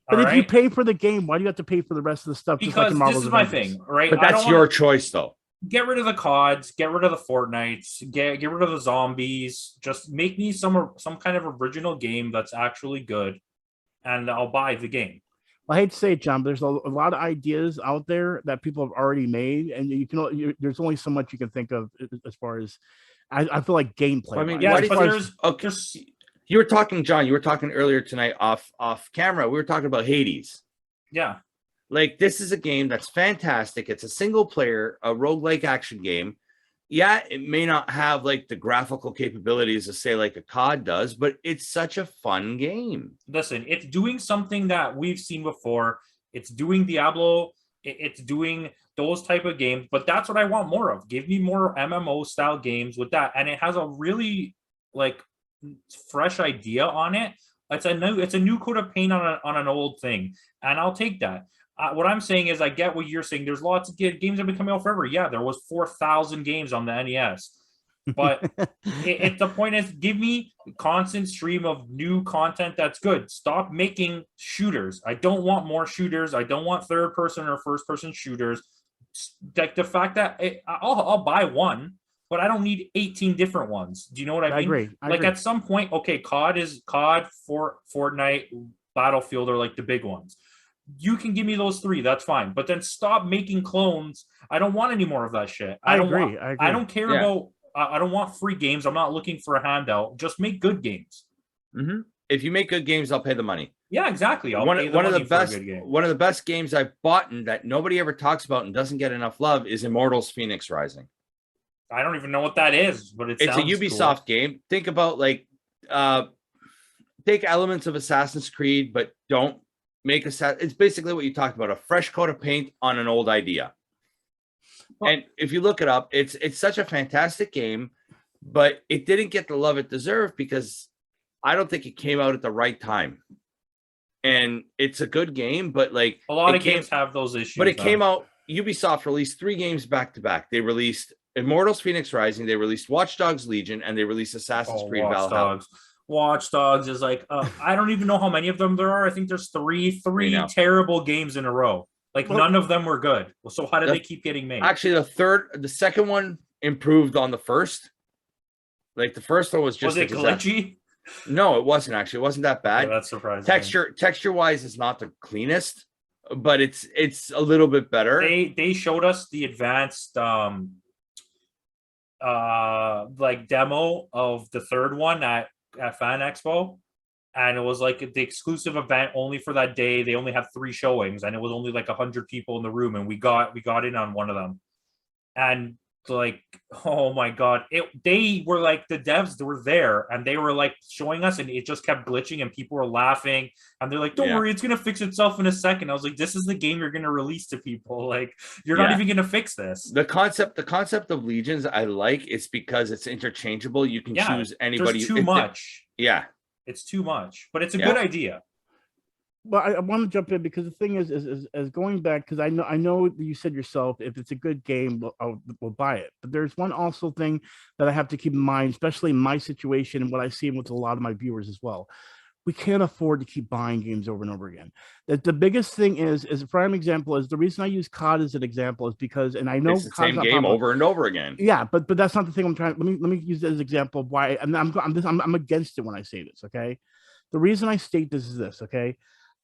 But if you pay for the game, why do you have to pay for the rest of the stuff? Because this is my thing, right? But that's your choice, though. Get rid of the CODs, get rid of the Fortnites, get rid of the zombies. Just make me some kind of original game that's actually good, and I'll buy the game. I hate to say it, John, but there's a lot of ideas out there that people have already made, and there's only so much you can think of as far as I feel like gameplay. I mean, there's you were talking, John. You were talking earlier tonight off camera. We were talking about Hades. Yeah, like this is a game that's fantastic. It's a single player, a roguelike action game. Yeah, it may not have like the graphical capabilities of say like a COD does, but it's such a fun game. Listen, it's doing something that we've seen before. It's doing Diablo. It's doing those type of games, but that's what I want more of. Give me more MMO style games with that, and it has a really like fresh idea on it. It's a new coat of paint on an old thing, and I'll take that. What I'm saying is, I get what you're saying. There's lots of games that have been coming out forever. Yeah, there was 4,000 games on the NES, but the point is, give me a constant stream of new content that's good. Stop making shooters. I don't want more shooters. I don't want third person or first person shooters. Like the fact that I'll buy one, but I don't need 18 different ones. Do you know what I mean? I agree. At some point, okay, COD, Fortnite, Battlefield are like the big ones. You can give me those three, that's fine. But then stop making clones. I don't want any more of that shit. I agree. I don't care about. I don't want free games. I'm not looking for a handout. Just make good games. Mm-hmm. If you make good games, I'll pay the money. Yeah, exactly. One of the best games I've bought and that nobody ever talks about and doesn't get enough love is Immortals: Phoenix Rising. I don't even know what that is, but it's a Ubisoft game. Think about like take elements of Assassin's Creed, but don't make it's basically what you talked about, a fresh coat of paint on an old idea. And if you look it up, it's such a fantastic game, but it didn't get the love it deserved because I don't think it came out at the right time. And it's a good game, but like a lot of games have those issues. But it came out, Ubisoft released 3 games back to back. They released Immortals: Phoenix Rising, they released Watch Dogs Legion, and they released Assassin's Creed Valhalla. Watch Dogs is like I don't even know how many of them there are. I think there's three terrible games in a row. Like none of them were good. So how did they keep getting made? Actually, the second one improved on the first. Like the first one was just it glitchy? No, it wasn't actually. It wasn't that bad. Yeah, that's surprising. Texture wise is not the cleanest, but it's a little bit better. They showed us the advanced like demo of the third one at Fan Expo, and it was like the exclusive event only for that day. They only had 3 showings, and it was only like 100 people in the room, and we got in on one of them, and like, oh my god, they were like, the devs that were there and they were like showing us, and it just kept glitching and people were laughing, and they're like, don't worry, it's gonna fix itself in a second. I was like, this is the game you're gonna release to people, like, you're not even gonna fix this. The concept of Legions I like. It's because it's interchangeable. You can choose anybody. There's too much. It's too much, but it's a good idea. Well, I want to jump in because the thing is going back, because I know you said yourself, if it's a good game, we'll buy it. But there's one also thing that I have to keep in mind, especially in my situation and what I see with a lot of my viewers as well. We can't afford to keep buying games over and over again. That the biggest thing is a prime example is the reason I use COD as an example is because, and I know it's the same game over and over again. Yeah, but that's not the thing I'm trying. Let me use it as an example of why. And I'm against it when I say this. Okay, the reason I state this is this. Okay.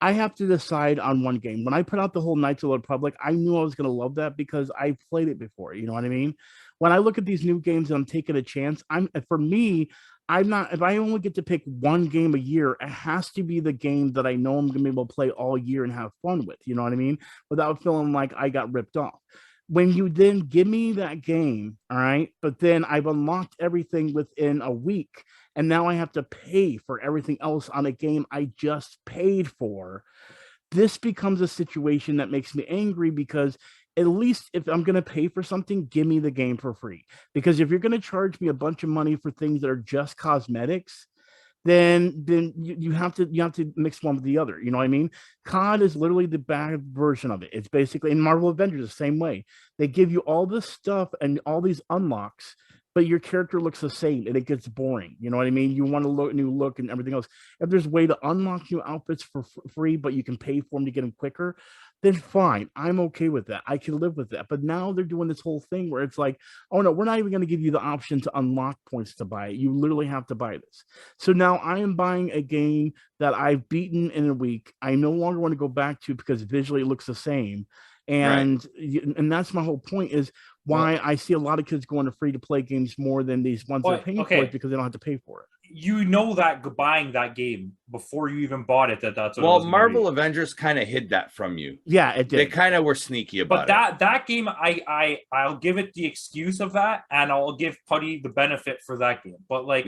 I have to decide on one game. When I put out the whole Knights of the Republic, I knew I was going to love that because I played it before. You know what I mean? When I look at these new games and I'm taking a chance, for me, I'm not, if I only get to pick one game a year, it has to be the game that I know I'm going to be able to play all year and have fun with. You know what I mean? Without feeling like I got ripped off. When you then give me that game, all right, but then I've unlocked everything within a week, and now I have to pay for everything else on a game I just paid for, this becomes a situation that makes me angry because at least if I'm going to pay for something, give me the game for free. Because if you're going to charge me a bunch of money for things that are just cosmetics, then you have to mix one with the other. You know what I mean? COD is literally the bad version of it. It's basically, in Marvel Avengers the same way. They give you all this stuff and all these unlocks, but your character looks the same and it gets boring. You know what I mean? You want a new look and everything else. If there's a way to unlock new outfits for free, but you can pay for them to get them quicker, then fine. I'm okay with that. I can live with that. But now they're doing this whole thing where it's like, oh no, we're not even going to give you the option to unlock points to buy it. You literally have to buy this. So now I am buying a game that I've beaten in a week. I no longer want to go back to because visually it looks the same. And that's my whole point is why I see a lot of kids going to free to play games more than these ones that are paying for it because they don't have to pay for it. You know that buying that game before you even bought it, that's what well, Marvel Avengers kind of hid that from you. Yeah, it did. They kind of were sneaky about it. But that game, I'll give it the excuse of that, and I'll give Putty the benefit for that game. But like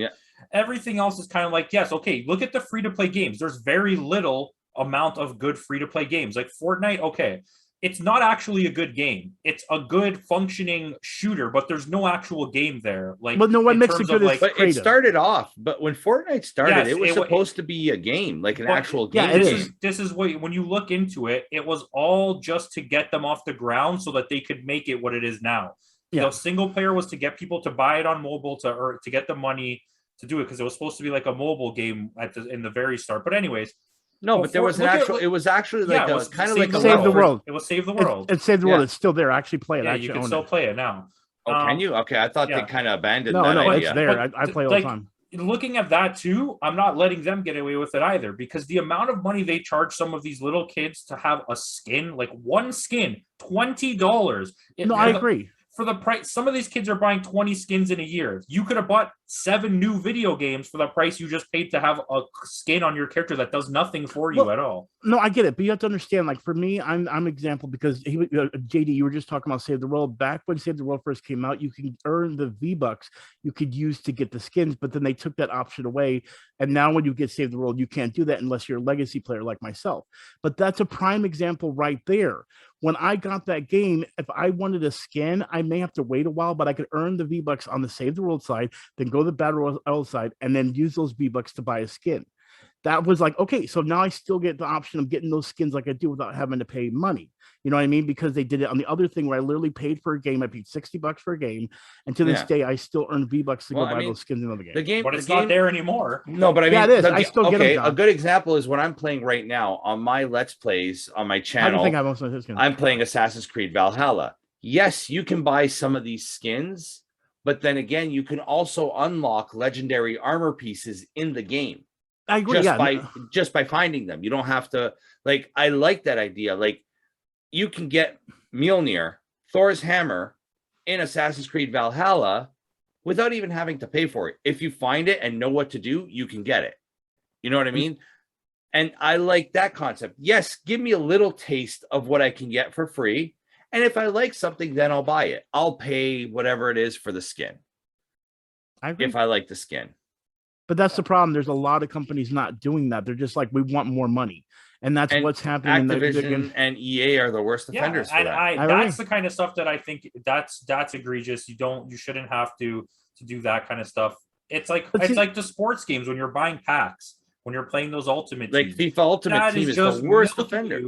everything else is kind of like, yes, okay, look at the free to play games. There's very little amount of good free to play games. Like Fortnite, okay. It's not actually a good game. It's a good functioning shooter, but there's no actual game there. Like, but no, what makes it good is but it started off. But when Fortnite started, it was supposed to be a game, like an actual game. Yeah, this is what, when you look into it, it was all just to get them off the ground so that they could make it what it is now. Yeah. The single player was to get people to buy it on mobile to get the money to do it because it was supposed to be like a mobile game in the very start. But anyways. No, but there was an actual. It was actually like it was kind of like Save the World. It was Save the World. It's Save the World. It's still there. Actually, play it. Yeah, you can still play it now. Oh, can you? Okay, I thought they kind of abandoned that idea. It's there. I play all the time. Looking at that too, I'm not letting them get away with it either because the amount of money they charge some of these little kids to have a skin, like one skin, $20. No, I agree. For the price, some of these kids are buying 20 skins in a year. You could have bought 7 new video games for the price you just paid to have a skin on your character that does nothing for you at all. No, I get it, but you have to understand. Like for me, I'm an example because JD, you were just talking about Save the World. Back when Save the World first came out, you can earn the V-Bucks you could use to get the skins, but then they took that option away. And now when you get Save the World, you can't do that unless you're a legacy player like myself. But that's a prime example right there. When I got that game, if I wanted a skin, I may have to wait a while, but I could earn the V-Bucks on the Save the World side, then go to the Battle Royale side, and then use those V-Bucks to buy a skin. That was like, okay, so now I still get the option of getting those skins like I do without having to pay money. You know what I mean? Because they did it on the other thing where I literally paid for a game. I paid $60 for a game. And to this day, I still earn V-Bucks to go buy those skins in another game. But it's not there anymore. No, but I mean, it is. I still get them. A good example is what I'm playing right now on my Let's Plays on my channel. I'm playing Assassin's Creed Valhalla. Yes, you can buy some of these skins, but then again, you can also unlock legendary armor pieces in the game. I agree. Just by finding them. You don't have to, like, I like that idea. Like, you can get Mjolnir, Thor's hammer in Assassin's Creed Valhalla without even having to pay for it. If you find it and know what to do, you can get it. You know what I mean? And I like that concept. Yes, give me a little taste of what I can get for free. And if I like something, then I'll buy it. I'll pay whatever it is for the skin. If I like the skin. But that's the problem. There's a lot of companies not doing that. They're just like, we want more money. And that's what's happening. Activision and EA are the worst offenders for that. That's the kind of stuff that I think that's egregious. You shouldn't have to do that kind of stuff. It's like the sports games when you're buying packs, when you're playing those ultimate teams. FIFA Ultimate Team is the worst offender.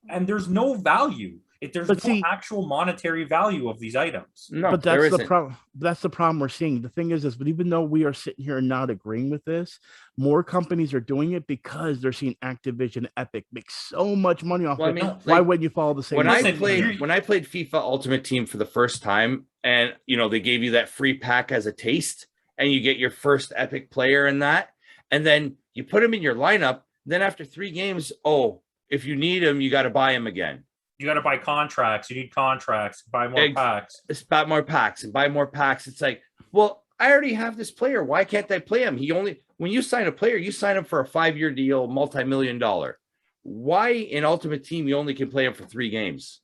And there's no value. There's no actual monetary value of these items. No, but that's the problem. That's the problem we're seeing. The thing is, but even though we are sitting here and not agreeing with this, more companies are doing it because they're seeing Activision Epic make so much money off it. Why wouldn't you follow the same? When I played FIFA Ultimate Team for the first time, and they gave you that free pack as a taste, and you get your first Epic player in that, and then you put him in your lineup. Then after 3 games, if you need him, you got to buy him again. You got to buy contracts. You need contracts. Buy more packs. It's buy more packs and buy more packs. It's like, well, I already have this player. Why can't I play him? When you sign a player, you sign him for a 5-year deal, multi-million-dollar. Why in Ultimate Team you only can play him for 3 games?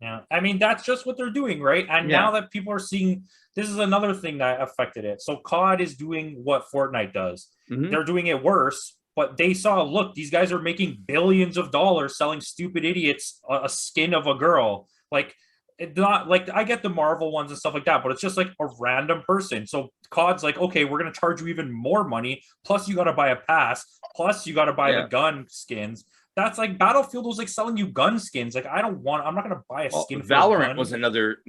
Yeah, I mean that's just what they're doing, right? And now that people are seeing, this is another thing that affected it. So COD is doing what Fortnite does. Mm-hmm. They're doing it worse. But they saw, look, these guys are making billions of dollars selling stupid idiots a skin of a girl. Like, not like I get the Marvel ones and stuff like that, but it's just like a random person. So COD's like, okay, we're gonna charge you even more money. Plus, you got to buy a pass. Plus, you got to buy the gun skins. That's like Battlefield was like selling you gun skins. Like, I'm not gonna buy a skin. Valorant was another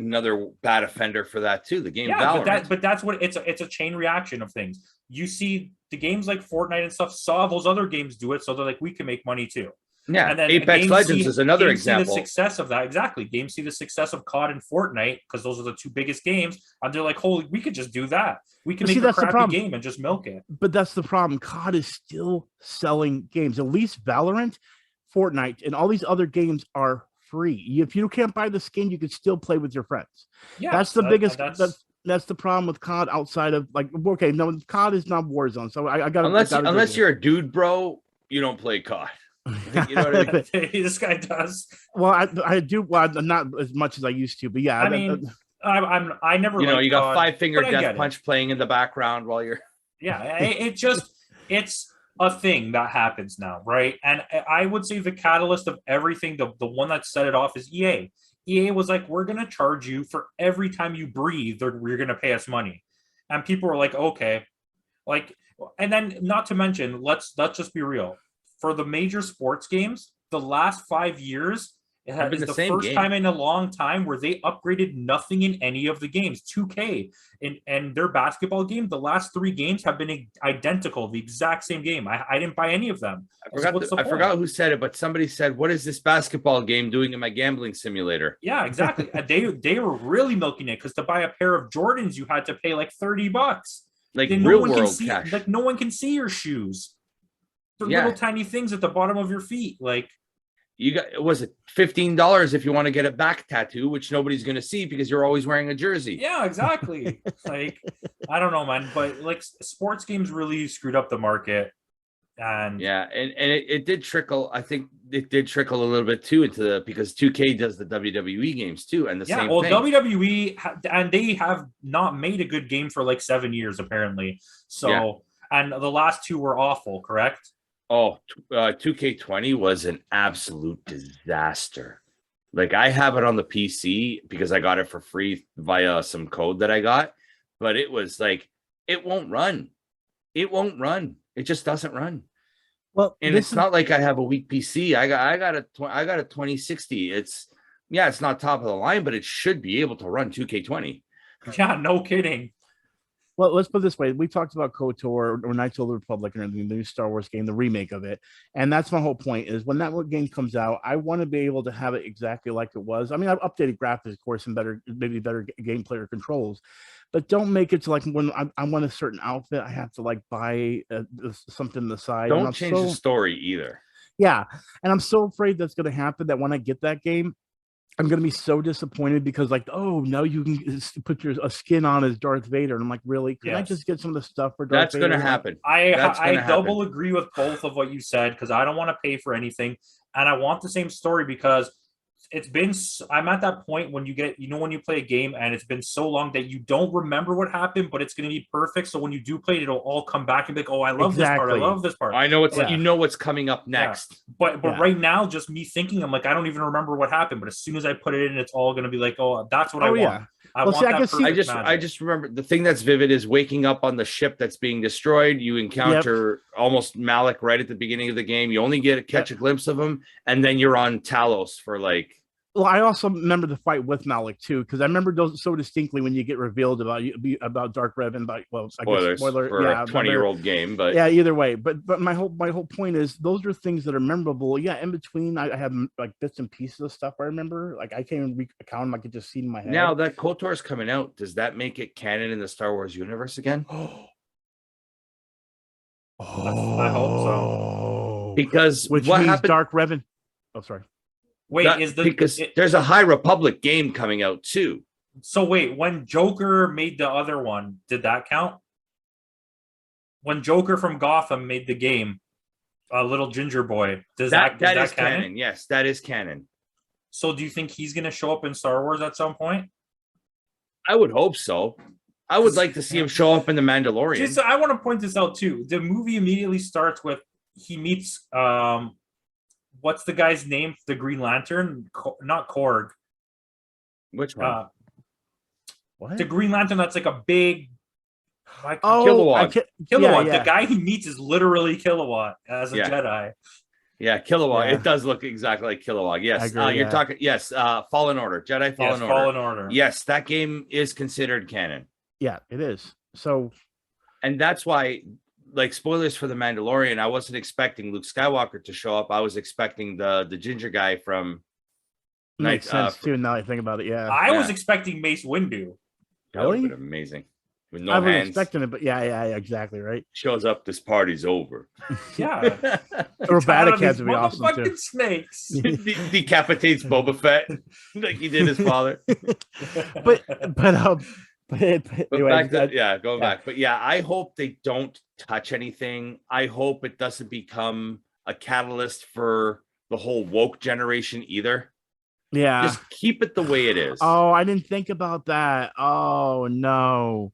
bad offender for that too. The game Valorant. But that's what it's a chain reaction of things. You see the games like Fortnite and stuff saw those other games do it, so they're like, we can make money too. Yeah, and then Apex Legends is another example. See the success of that, exactly. Games see the success of COD and Fortnite because those are the 2 biggest games, and they're like, holy, we could just do that. We can make a crappy game and just milk it. But that's the problem. COD is still selling games. At least Valorant, Fortnite, and all these other games are free. If you can't buy the skin, you can still play with your friends. Yeah, that's the biggest. That's the problem with COD outside of COD is not Warzone. So I got unless you're a dude, bro, you don't play COD. You know what I mean? This guy does. Well, I do. Well, not as much as I used to, but yeah. I never. You got 5-finger death punch playing in the background while you're. Yeah, it's a thing that happens now, right? And I would say the catalyst of everything, the one that set it off is EA. EA was like, we're going to charge you for every time you breathe, you're going to pay us money. And people were like, okay. And then not to mention, let's just be real. For the major sports games, the last 5 years, it is the first time in a long time where they upgraded nothing in any of the games. 2K and their basketball game, the last 3 games have been identical, the exact same game. I didn't buy any of them. I forgot who said it, but somebody said, what is this basketball game doing in my gambling simulator? Yeah, exactly. They were really milking it because to buy a pair of Jordans, you had to pay like $30. Like real world cash. Like no one can see your shoes. They're little tiny things at the bottom of your feet. Like, you got, was it $15 if you want to get a back tattoo, which nobody's going to see because you're always wearing a jersey. Yeah, exactly. Like, I don't know, man, but like sports games really screwed up the market. And it did trickle. I think it did trickle a little bit too because 2K does the WWE games too, and the same thing. WWE and they have not made a good game for like 7 years apparently. So and the last 2 were awful, correct? Oh, 2K20 was an absolute disaster. Like, I have it on the PC because I got it for free via some code that I got, but it was like, it won't run. It won't run. It just doesn't run. Well, and it's not like I have a weak PC. I got a 2060. It's not top of the line, but it should be able to run 2K20. Yeah, no kidding. Well, let's put it this way. We talked about KOTOR or Knights of the Republic and the new Star Wars game, the remake of it. And that's my whole point is when that game comes out, I want to be able to have it exactly like it was. I mean, I've updated graphics, of course, and maybe better gameplay or controls. But don't make it to like when I want a certain outfit, I have to like buy something on the side. Don't change the story either. Yeah. And I'm so afraid that's going to happen that when I get that game, I'm gonna be so disappointed because like, oh, now you can put a skin on as Darth Vader, and I'm like, really? Can I just get some of the stuff for Darth That's Vader? going to happen. I double agree with both of what you said because I don't want to pay for anything, and I want the same story because I'm at that point when you get, when you play a game and it's been so long that you don't remember what happened, but it's going to be perfect. So when you do play it, it'll all come back and be like, oh, I love this part. I love this part. I know what's coming up next. Yeah. But right now, just me thinking, I'm like, I don't even remember what happened. But as soon as I put it in, it's all going to be like, oh, that's what I want. Yeah. I just remember the thing that's vivid is waking up on the ship that's being destroyed. You encounter almost Malik right at the beginning of the game. You only catch a glimpse of him, and then you're on Talos for like. Well, I also remember the fight with Malik too, because I remember those so distinctly when you get revealed about Dark Revan. Spoilers for a 20-year-old game, but yeah, either way. But my whole point is those are things that are memorable. Yeah, in between, I have like bits and pieces of stuff I remember. Like I can't even count them. I could just see in my head. Now that KOTOR is coming out, does that make it canon in the Star Wars universe again? I hope so. Because which means Dark Revan. Oh, sorry. Wait, there's a High Republic game coming out too. So wait, when Joker made the other one, did that count? When Joker from Gotham made the game, Little Ginger Boy, does that is canon? Yes, that is canon. So do you think he's going to show up in Star Wars at some point? I would hope so. I would like to see him show up in The Mandalorian. I want to point this out too. The movie immediately starts with he meets what's the guy's name? The Green Lantern? Not Korg. Which one? What? The Green Lantern that's like a big... Kilowatt. Kilowatt. Yeah. The guy he meets is literally Kilowatt as a Jedi. Yeah, Kilowatt. Yeah. It does look exactly like Kilowatt. Yes. You're talking... Yes, Fallen Order. Jedi Fallen Order. Fallen Order. Yes, that game is considered canon. Yeah, it is. So... And that's why... Like spoilers for The Mandalorian, I wasn't expecting Luke Skywalker to show up. I was expecting the ginger guy from Makes sense too. Now I think about it, yeah. I was expecting Mace Windu. That would have been amazing. With no I hands. was expecting it, but yeah, exactly right. Shows up, this party's over. Yeah. Robotic had to be awesome too. Snakes. Decapitates Boba Fett like he did his father. But anyway, going back. But yeah, I hope they don't touch anything. I hope it doesn't become a catalyst for the whole woke generation either. Yeah. Just keep it the way it is. Oh, I didn't think about that. Oh no.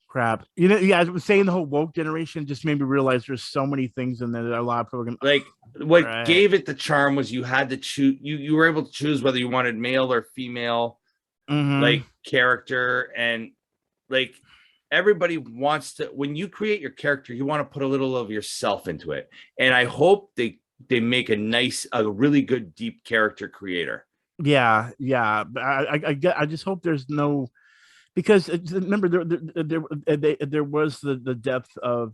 Crap. I was saying the whole woke generation just made me realize there's so many things in there that a lot of people are gonna like what gave it the charm was you had to choose you were able to choose whether you wanted male or female. Like character, and like everybody wants to, when you create your character, you want to put a little of yourself into it, and I hope they make a really good deep character creator. But I just hope there's no, because remember there was the depth of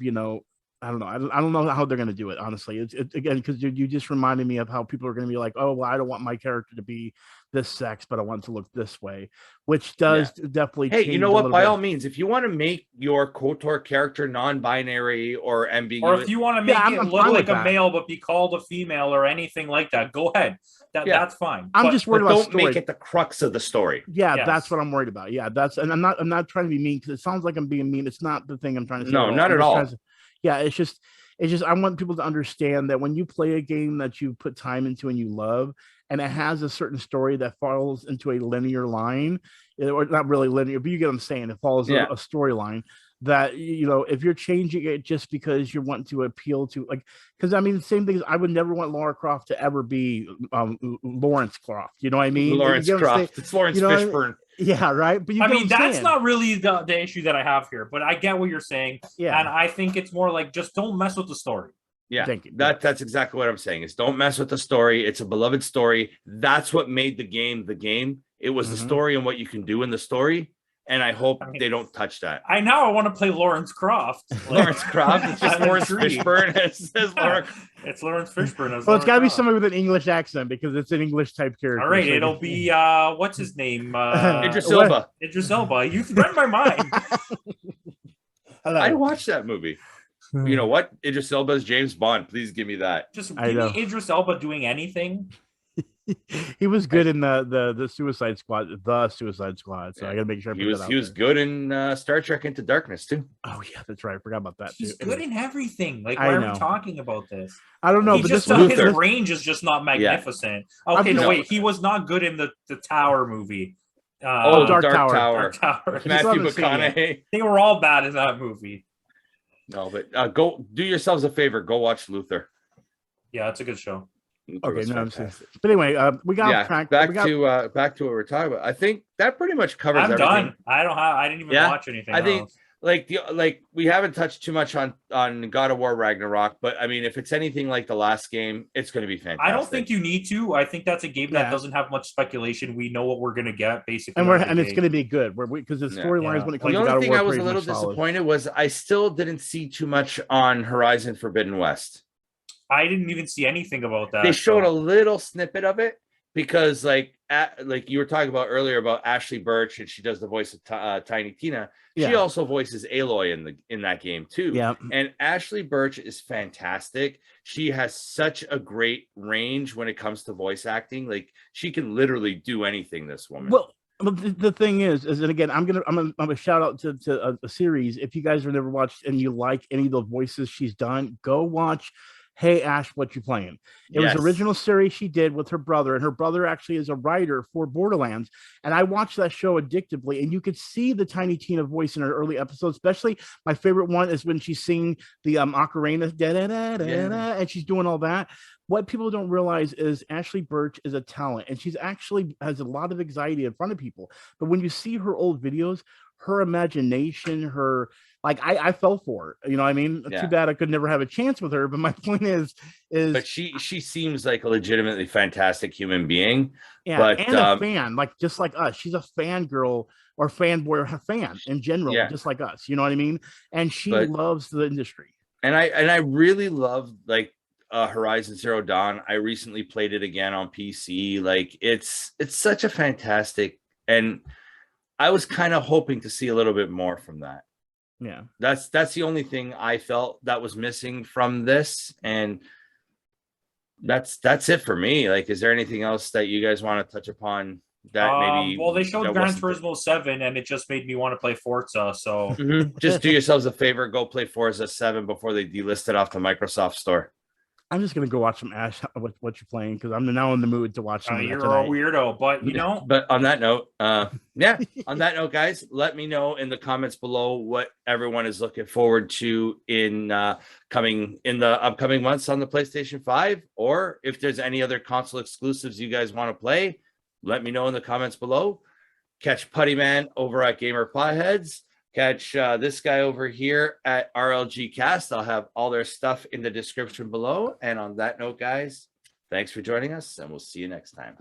I don't know. I don't know how they're going to do it, honestly. It's again, because you just reminded me of how people are going to be like, oh, well, I don't want my character to be this sex, but I want it to look this way, which does definitely. Hey, you know what? By all means, if you want to make your KOTOR character non-binary or ambiguous, or if you want to make it look like a male but be called a female or anything like that, go ahead. That's fine. I'm just worried about don't make it the crux of the story. Yeah, that's what I'm worried about. Yeah, and I'm not trying to be mean, because it sounds like I'm being mean. It's not the thing I'm trying to say. No, not at all. Yeah, it's just I want people to understand that when you play a game that you put time into and you love, and it has a certain story that falls into a linear line, or not really linear, but you get what I'm saying, it follows a storyline, that if you're changing it just because you want to appeal to, like, because I mean the same thing is, I would never want Lara Croft to ever be Lawrence Croft, you know what I mean? Lawrence Croft. It's Lawrence Fishburne. Yeah, right. But that's not really the issue that I have here, but I get what you're saying. Yeah. And I think it's more like, just don't mess with the story. Yeah. That's exactly what I'm saying, is don't mess with the story. It's a beloved story. That's what made the game the game. It was the story and what you can do in the story. And I hope they don't touch that. I want to play Lawrence Croft. Lawrence Croft. It's just Lawrence Fishburne. It's Lawrence Fishburne. Well, it's got to be somebody with an English accent, because it's an English type character. All right, it'll be what's his name? Idris Elba. Idris Elba. You've read my mind. I watched that movie. You know what? Idris Elba's James Bond. Please give me that. Just give me Idris Elba doing anything. He was good in the Suicide Squad, So I gotta make sure I put that out he was there. good in Star Trek Into Darkness too. Oh yeah, that's right. I forgot about that He's too. good in everything. Like, I why are know. we talking about this? I don't know, He but just this Luther. his range is just not magnificent. Okay, no, just- wait, he was not good in the Tower movie. Dark Tower. Dark Tower. I still Matthew haven't seen it yet. McConaughey. They were all bad in that movie. No, but go do yourselves a favor. Go watch Luther. Yeah, it's a good show. Luther Okay, was no, fantastic. but anyway, we got off track. Back to what we're talking about. I think that pretty much covers I'm everything. done. I didn't even watch anything. I think else. like we haven't touched too much on God of War Ragnarok, but I mean, if it's anything like the last game, it's going to be fantastic. I don't think you need to. I think that's a game that doesn't have much speculation. We know what we're going to get basically, and it's going to be good. Because the storylines when it comes the to God only of thing War, I was a little disappointed was I still didn't see too much on Horizon Forbidden West. I didn't even see anything about that. They showed a little snippet of it because, like you were talking about earlier about Ashley Birch, and she does the voice of Tiny Tina. She also voices Aloy in that game too. Yeah. And Ashley Birch is fantastic. She has such a great range when it comes to voice acting. Like, she can literally do anything. This woman. Well, the thing is, and again, I'm gonna shout out to a series. If you guys have never watched and you like any of the voices she's done, go watch Hey Ash, What You Playing? It was original series she did with her brother, and her brother actually is a writer for Borderlands. And I watched that show addictively, and you could see the Tiny Tina voice in her early episodes. Especially my favorite one is when she's singing the ocarina, and she's doing all that. What people don't realize is Ashley Birch is a talent, and she's actually has a lot of anxiety in front of people. But when you see her old videos, her imagination, her I fell for it. You know what I mean? Yeah. Too bad I could never have a chance with her. But my point is but she seems like a legitimately fantastic human being. Yeah, but, and a fan, just like us. She's a fangirl or fanboy or fan in general, just like us. You know what I mean? And she loves the industry. And I really love Horizon Zero Dawn. I recently played it again on PC. Like, it's such a fantastic, and I was kind of hoping to see a little bit more from that. Yeah, that's the only thing I felt that was missing from this, and that's it for me. Like, is there anything else that you guys want to touch upon that maybe? Well, they showed Gran Turismo 7, and it just made me want to play Forza. So just do yourselves a favor, go play Forza 7 before they delist it off the Microsoft Store. I'm just gonna go watch some Ash. What you're playing, because I'm now in the mood to watch. You're a weirdo, but you know. But on that note, on that note, guys, let me know in the comments below what everyone is looking forward to in the upcoming months on the PlayStation 5, or if there's any other console exclusives you guys want to play. Let me know in the comments below. Catch Puttyman over at Gamer Potheads. Catch this guy over here at RLG Cast. I'll have all their stuff in the description below. And on that note, guys, thanks for joining us, and we'll see you next time.